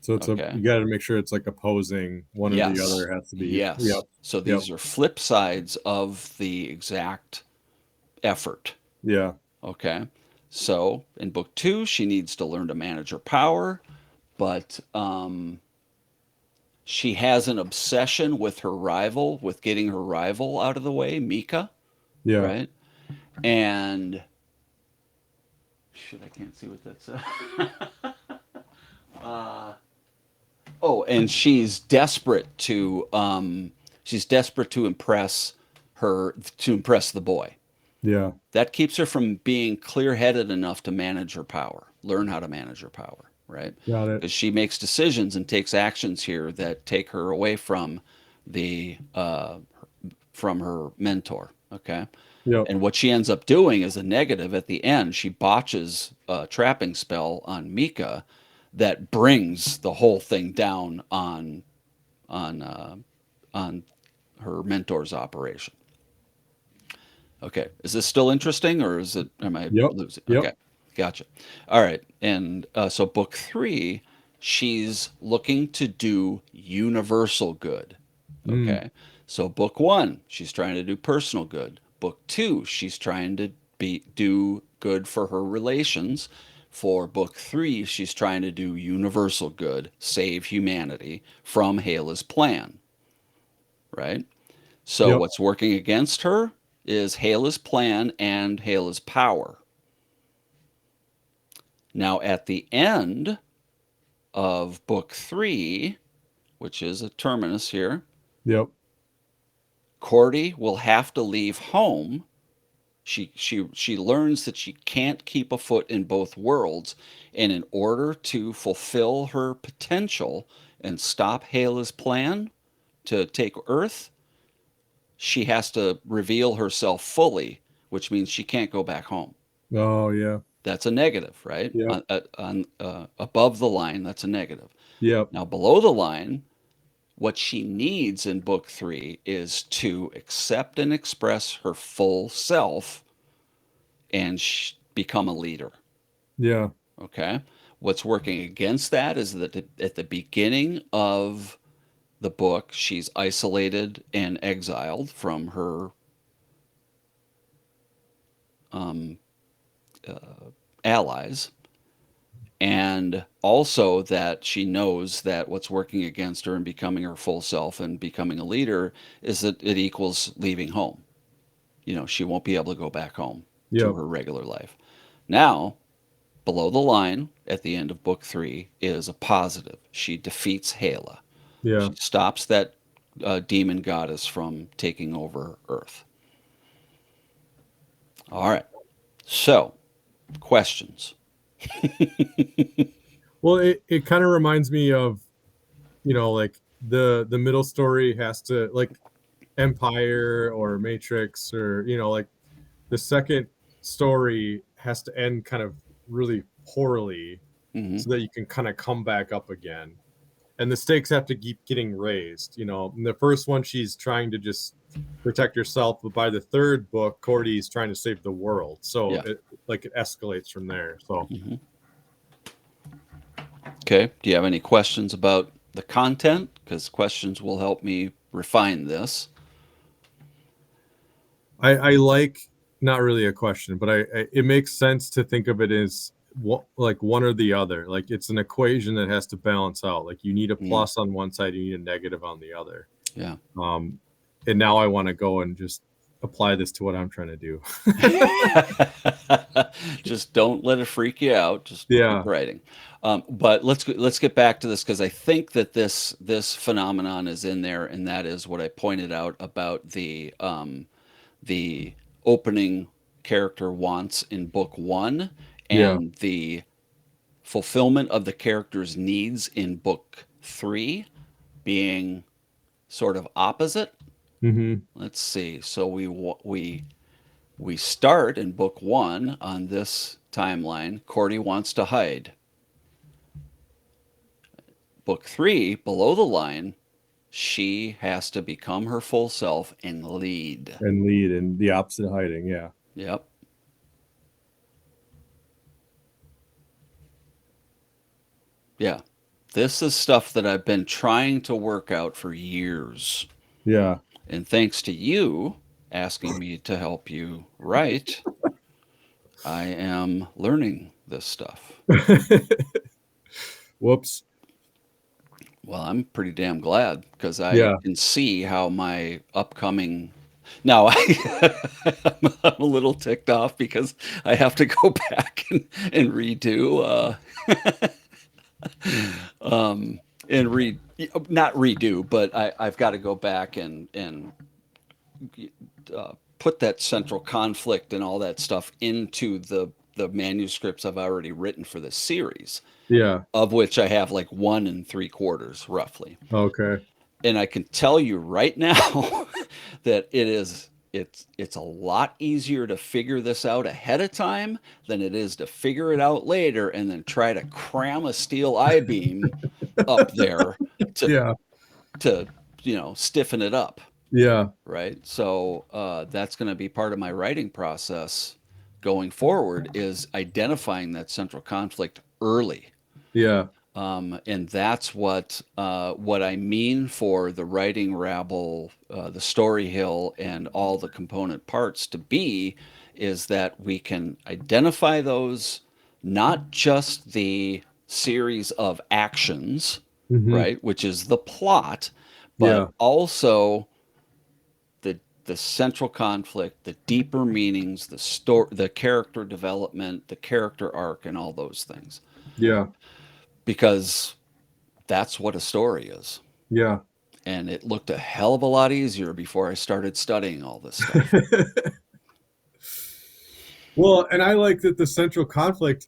So it's Okay. you got to make sure it's like opposing one or the Yes. other has to be. Yep. Yes. So Yep. these are flip sides of the exact effort. Yeah. Okay. So in book two, she needs to learn to manage her power, but she has an obsession with her rival, with getting her rival out of the way, Mika, Yeah. right? And shit, I can't see what that says. Oh, and she's desperate to impress the boy. Yeah. That keeps her from being clear-headed enough to manage her power, learn how to manage her power, right? Got it. Because she makes decisions and takes actions here that take her away the from her mentor. Okay. Yep. And what she ends up doing is a negative at the end. She botches a trapping spell on Mika that brings the whole thing down on uh, on her mentor's operation. Okay, is this still interesting, or am I Yep. losing? Yep. Okay, gotcha. All right, and so book three, she's looking to do universal good. Mm. Okay, so book one, she's trying to do personal good. Book two, she's trying to do good for her relations. For book three, she's trying to do universal good, save humanity from Hela's plan, right? So Yep. what's working against her is Hela's plan and Hela's power. Now, at the end of book three, which is a terminus here, Yep. Cordy will have to leave home. She learns that she can't keep a foot in both worlds, and in order to fulfill her potential and stop Hela's plan to take Earth, she has to reveal herself fully, which means she can't go back home. Oh yeah. That's a negative, right? Yep. Above the line, that's a negative. Yep. Now, below the line, what she needs in book three is to accept and express her full self and become a leader. Yeah. Okay. What's working against that is that at the beginning of the book, she's isolated and exiled from her um, allies, and also that she knows that what's working against her in becoming her full self and becoming a leader is that it equals leaving home. She won't be able to go back home to Yep. her regular life. Now, below the line at the end of book three is a positive. She defeats Hela. Yeah. She stops that demon goddess from taking over Earth. All right. So, questions. Well, it kind of reminds me of, like the middle story has to like Empire or Matrix, or like the second story has to end kind of really poorly Hmm. so that you can kind of come back up again. And the stakes have to keep getting raised. In the first one, she's trying to just protect yourself, but by the third book, Cordy's trying to save the world. So Yeah. it escalates from there. So Hmm. Okay. Do you have any questions about the content? Because questions will help me refine this. I like, not really a question, but it makes sense to think of it as like one or the other. Like it's an equation that has to balance out. Like you need a Mm, plus on one side, you need a negative on the other. yeah. Um, and now I want to go and just apply this to what I'm trying to do. Just don't let it freak you out. Just keep Yeah, writing. But let's get back to this because I think that this phenomenon is in there, and that is what I pointed out about the opening character wants in book one yeah, and the fulfillment of the character's needs in book three being sort of opposite. hmm, Let's see. So we start in book one on this timeline. Cordy wants to hide. Book three, below the line, she has to become her full self and lead. and lead and the opposite of hiding. Yeah, Yep. Yeah. This is stuff that I've been trying to work out for years. yeah. And thanks to you asking me to help you write, I am learning this stuff. Whoops. Well, I'm pretty damn glad because I Yeah. can see how my upcoming. Now, I'm a little ticked off because I have to go back and redo, and read, not redo, but I've got to go back and put that central conflict and all that stuff into the manuscripts I've already written for this series, Yeah. of which I have like 1 3/4 roughly. Okay. And I can tell you right now that it's a lot easier to figure this out ahead of time than it is to figure it out later and then try to cram a steel I-beam up there to Yeah. to stiffen it up, Yeah. right? So that's going to be part of my writing process going forward is identifying that central conflict early. Yeah. And that's what I mean for the writing rabble, the story hill, and all the component parts to be is that we can identify those, not just the series of actions, Hmm. right, which is the plot, but Yeah. also the central conflict, the deeper meanings, the character development, the character arc, and all those things, Yeah. because that's what a story is. Yeah. And it looked a hell of a lot easier before I started studying all this stuff. Well, and I like that the central conflict,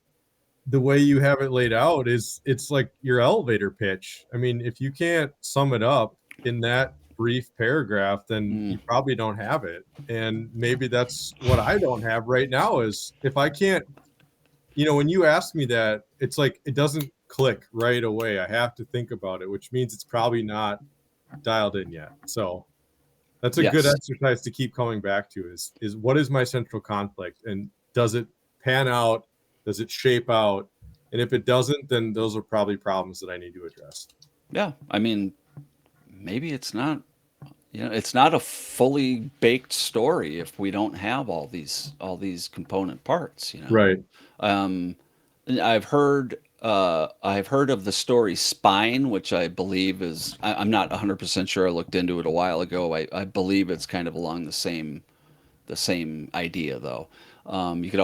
the way you have it laid out, is it's like your elevator pitch. I mean, if you can't sum it up in that brief paragraph, then Mm, you probably don't have it. And maybe that's what I don't have right now is if I can't, when you ask me that, it's like it doesn't click right away. I have to think about it, which means it's probably not dialed in yet. So that's a good yes. exercise to keep coming back to is what is my central conflict and does it pan out? Does it shape out? And if it doesn't, then those are probably problems that I need to address. Yeah. I mean, maybe it's not a fully baked story if we don't have all these component parts. Right. Um, I've heard of the story Spine, which I believe I'm not 100% sure. I looked into it a while ago. I believe it's kind of along the same idea though. You could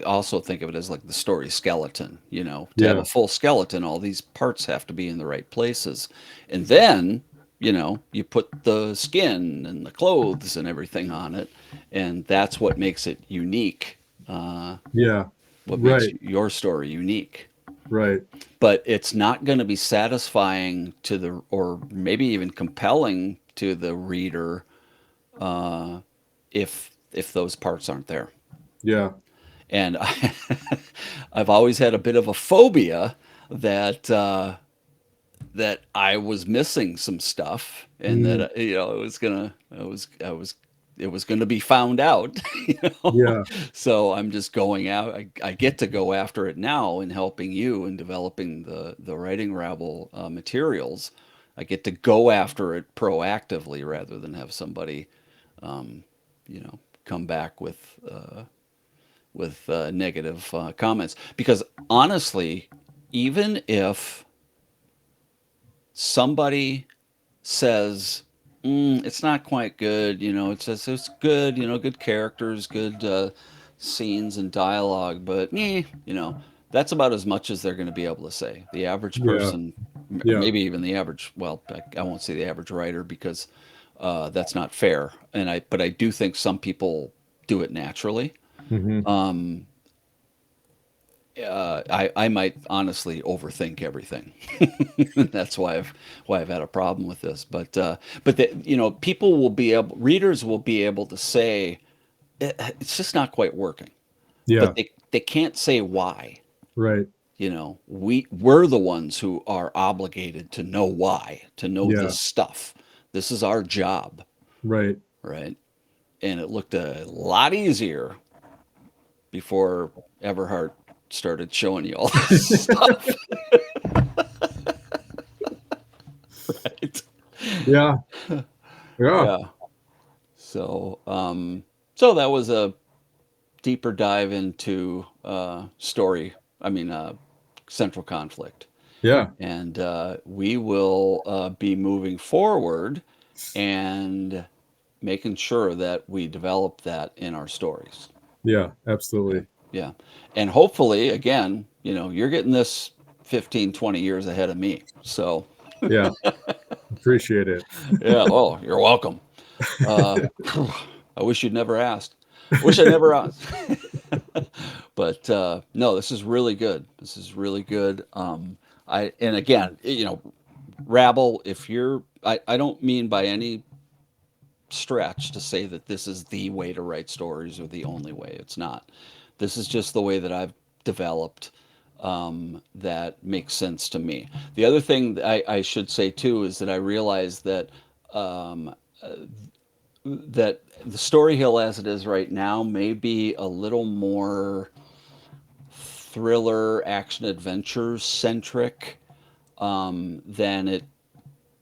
also think of it as like the story skeleton. To have Yeah. a full skeleton, all these parts have to be in the right places, and then you put the skin and the clothes and everything on it, and that's what makes it unique. Yeah. What makes Right. your story unique. Right. But it's not going to be satisfying or maybe even compelling to the reader if those parts aren't there. Yeah. And I've always had a bit of a phobia that that I was missing some stuff, and Mm, that it was gonna be found out, you know. yeah. So I'm just going out. I get to go after it now in helping you in developing the writing rabble materials. I get to go after it proactively rather than have somebody, um, come back with negative comments. Because honestly, even if somebody says it's not quite good, it says it's good, good characters, good scenes and dialogue, but that's about as much as they're going to be able to say. The average Yeah. person, Yeah. maybe even the average, well, I won't say the average writer because that's not fair. But I do think some people do it naturally. Hmm. Um, I might honestly overthink everything. That's why I've had a problem with this. But people will be able, readers will be able to say it's just not quite working, but Yeah. they can't say why. Right. We're the ones who are obligated to know why, to know Yeah. this stuff. This is our job, Right. right? And it looked a lot easier before Everhart started showing you all this stuff. Right? Yeah. Yeah. Yeah. So, so that was a deeper dive into story. I mean, central conflict, Yeah. and we will be moving forward and making sure that we develop that in our stories. Yeah. Okay. Absolutely. Yeah, and hopefully, again, you're getting this 15, 20 years ahead of me. So, Yeah. Appreciate it. yeah. Oh, you're welcome. Uh, I wish you'd never asked. I wish I never asked. But no, this is really good. This is really good. And again, Rabble, if I don't mean by any stretch to say that this is the way to write stories or the only way. It's not. This is just the way that I've developed that makes sense to me. The other thing that I should say too is that I realize um, that the Story Hill as it is right now may be a little more thriller, action, adventure centric than it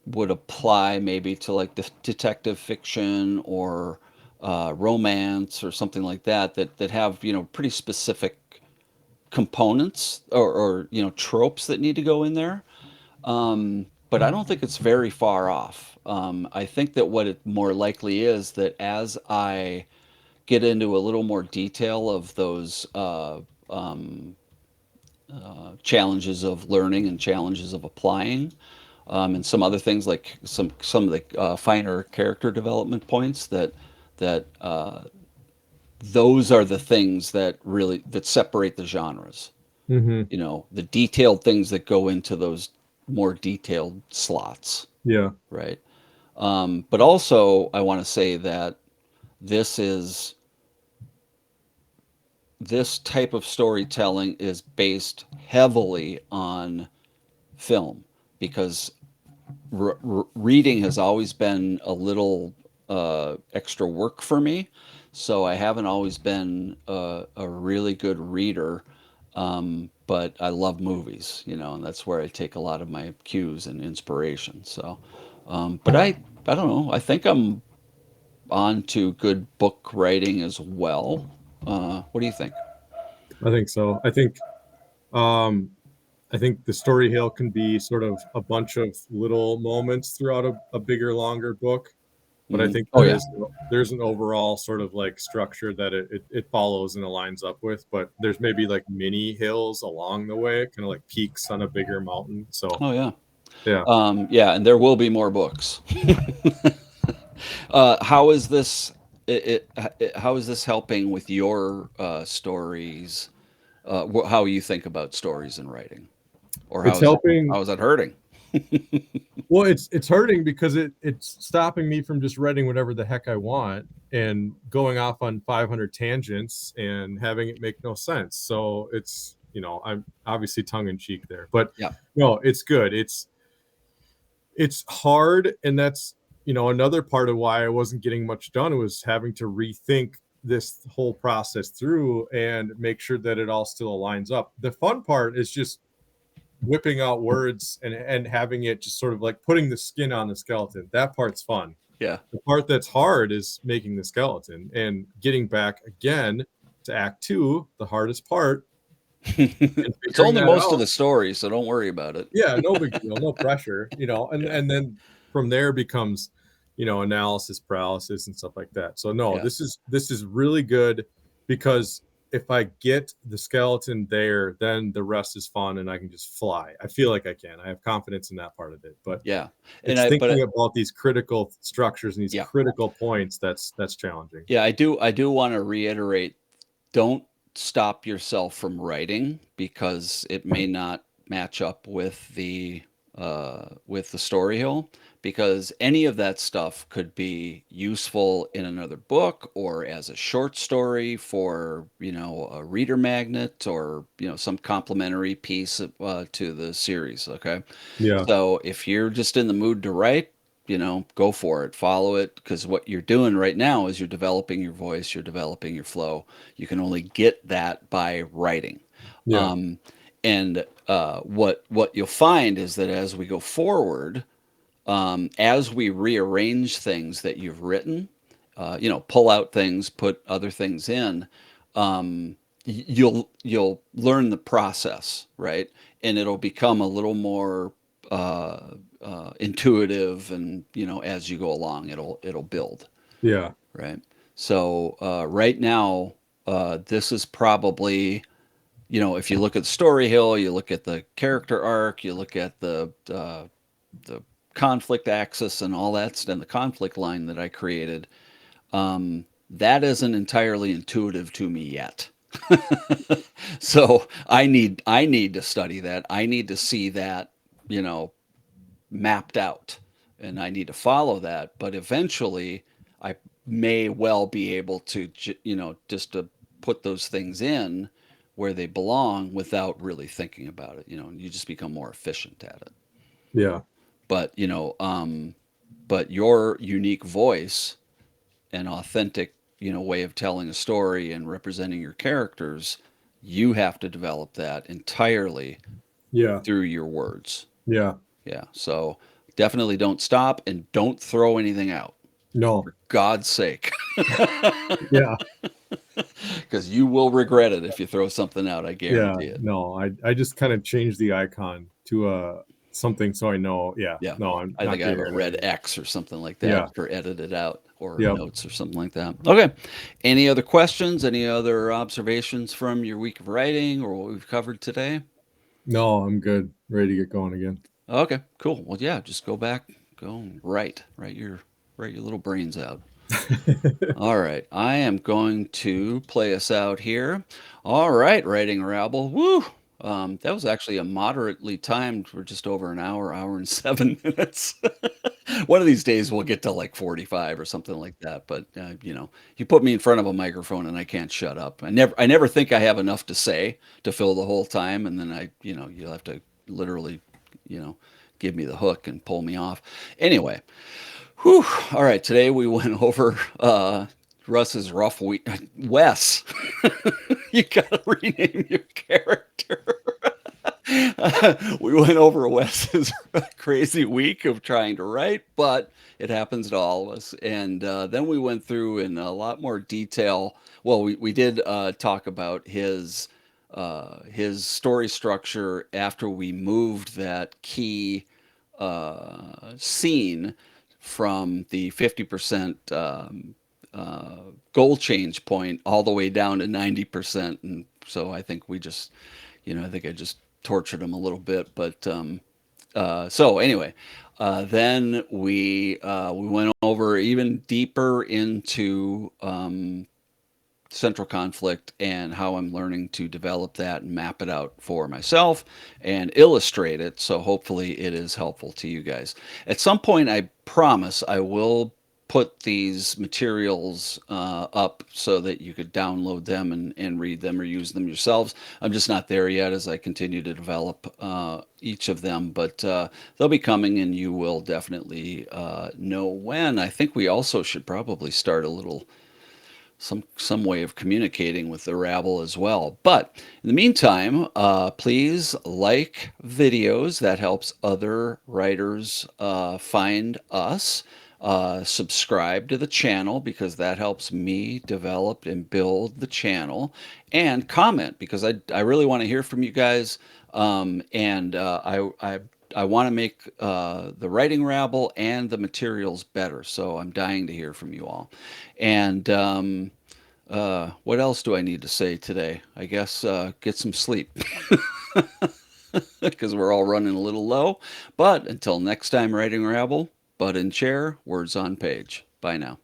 would apply maybe to like the detective fiction or romance or something like that that have pretty specific components or tropes that need to go in there. But I don't think it's very far off. I think that what it more likely is that as I get into a little more detail of those challenges of learning and challenges of applying, and some other things like some of the finer character development points that those are the things that really that separate the genres. Hmm. The detailed things that go into those more detailed slots, Yeah. right? But also, I want to say that this is this type of storytelling is based heavily on film because reading has always been a little extra work for me. So I haven't always been a really good reader, but I love movies, and that's where I take a lot of my cues and inspiration. So, but I don't know. I think I'm on to good book writing as well. What do you think? I think so. Um I think the story hill can be sort of a bunch of little moments throughout a bigger, longer book. But I think Oh yeah. there's an overall sort of like structure that it follows and aligns up with. But there's maybe like mini hills along the way, kind of like peaks on a bigger mountain. So Oh yeah. yeah. Yeah, and there will be more books. How is this? How is this helping with your stories? How you think about stories and writing, or It's helping. how is that hurting? Well, it's hurting because it's stopping me from just writing whatever the heck I want and going off on 500 tangents and having it make no sense. So I'm obviously tongue in cheek there, but Yeah. no, it's good. It's hard, and that's, another part of why I wasn't getting much done was having to rethink this whole process through and make sure that it all still aligns up. The fun part is just whipping out words and having it just sort of like putting the skin on the skeleton. That part's fun. Yeah. The part that's hard is making the skeleton and getting back again to act 2, the hardest part, and It's figuring only that most of out. the story, so don't worry about it. Yeah, no big deal, no pressure, and Yeah. and then from there becomes, analysis paralysis and stuff like that. So no, Yeah. this is really good because if I get the skeleton there, then the rest is fun and I can just fly. I feel like I can. I have confidence in that part of it, but Yeah. And it's I but thinking about these critical structures and these yeah. critical points that's challenging. Yeah, I do want to reiterate, don't stop yourself from writing because it may not match up with the story hill, because any of that stuff could be useful in another book or as a short story for, a reader magnet or, some complementary piece to the series, okay? Yeah, So if you're just in the mood to write, go for it, follow it, because what you're doing right now is you're developing your voice, you're developing your flow. You can only get that by writing. yeah, Um, and what you'll find is that as we go forward, as we rearrange things that you've written, pull out things, put other things in, you'll learn the process, right? And it'll become a little more intuitive, and as you go along, it'll build, yeah, right? So right now, this is probably, if you look at Story Hill, you look at the character arc, you look at the conflict axis and all that, and the conflict line that I created, that isn't entirely intuitive to me yet. So I need to study that. I need to see that, you know, mapped out, and I need to follow that. But eventually, I may well be able to, just to put those things in where they belong without really thinking about it. You just become more efficient at it. yeah, But but your unique voice and authentic, way of telling a story and representing your characters, you have to develop that entirely yeah, through your words. yeah. Yeah. So definitely don't stop and don't throw anything out. No, God's sake. yeah, Because you will regret it if you throw something out. I yeah. guarantee it. No, I just kind of changed the icon to something so I know. Yeah, Yeah. no, I'm I not think I have getting a rid of red anything. X or something like that Yeah, for edited out or yep. notes or something like that. Okay. Any other questions? Any other observations from your week of writing or what we've covered today? No, I'm good. Ready to get going again. Okay, cool. Well, yeah, just go back, go and write your little brains out. All right, I am going to play us out here. All right, writing Rabble. Woo! That was actually a moderately timed. We're just over an hour, hour and 7 minutes. One of these days we'll get to like 45 or something like that. But you put me in front of a microphone and I can't shut up. I never think I have enough to say to fill the whole time, and then you'll have to literally, you know, give me the hook and pull me off. Anyway, whew. All right, today we went over Russ's rough week. Wes, you gotta rename your character. We went over Wes's crazy week of trying to write, but it happens to all of us. And then we went through in a lot more detail. Well, we did talk about his story structure after we moved that key scene from the 50% goal change point all the way down to 90%. And so I think I think I just tortured him a little bit. But so anyway, then we went over even deeper into central conflict and how I'm learning to develop that and map it out for myself and illustrate it. So hopefully it is helpful to you guys. At some point, I promise I will put these materials up so that you could download them and read them or use them yourselves. I'm just not there yet as I continue to develop each of them, but they'll be coming and you will definitely know when. I think we also should probably start a little some way of communicating with the rabble as well. But in the meantime, please like videos. That helps other writers find us. Subscribe to the channel because that helps me develop and build the channel. And comment because I really want to hear from you guys. And I want to make the writing rabble and the materials better. So I'm dying to hear from you all. And what else do I need to say today? I guess get some sleep because we're all running a little low. But until next time, writing rabble, butt in chair, words on page. Bye now.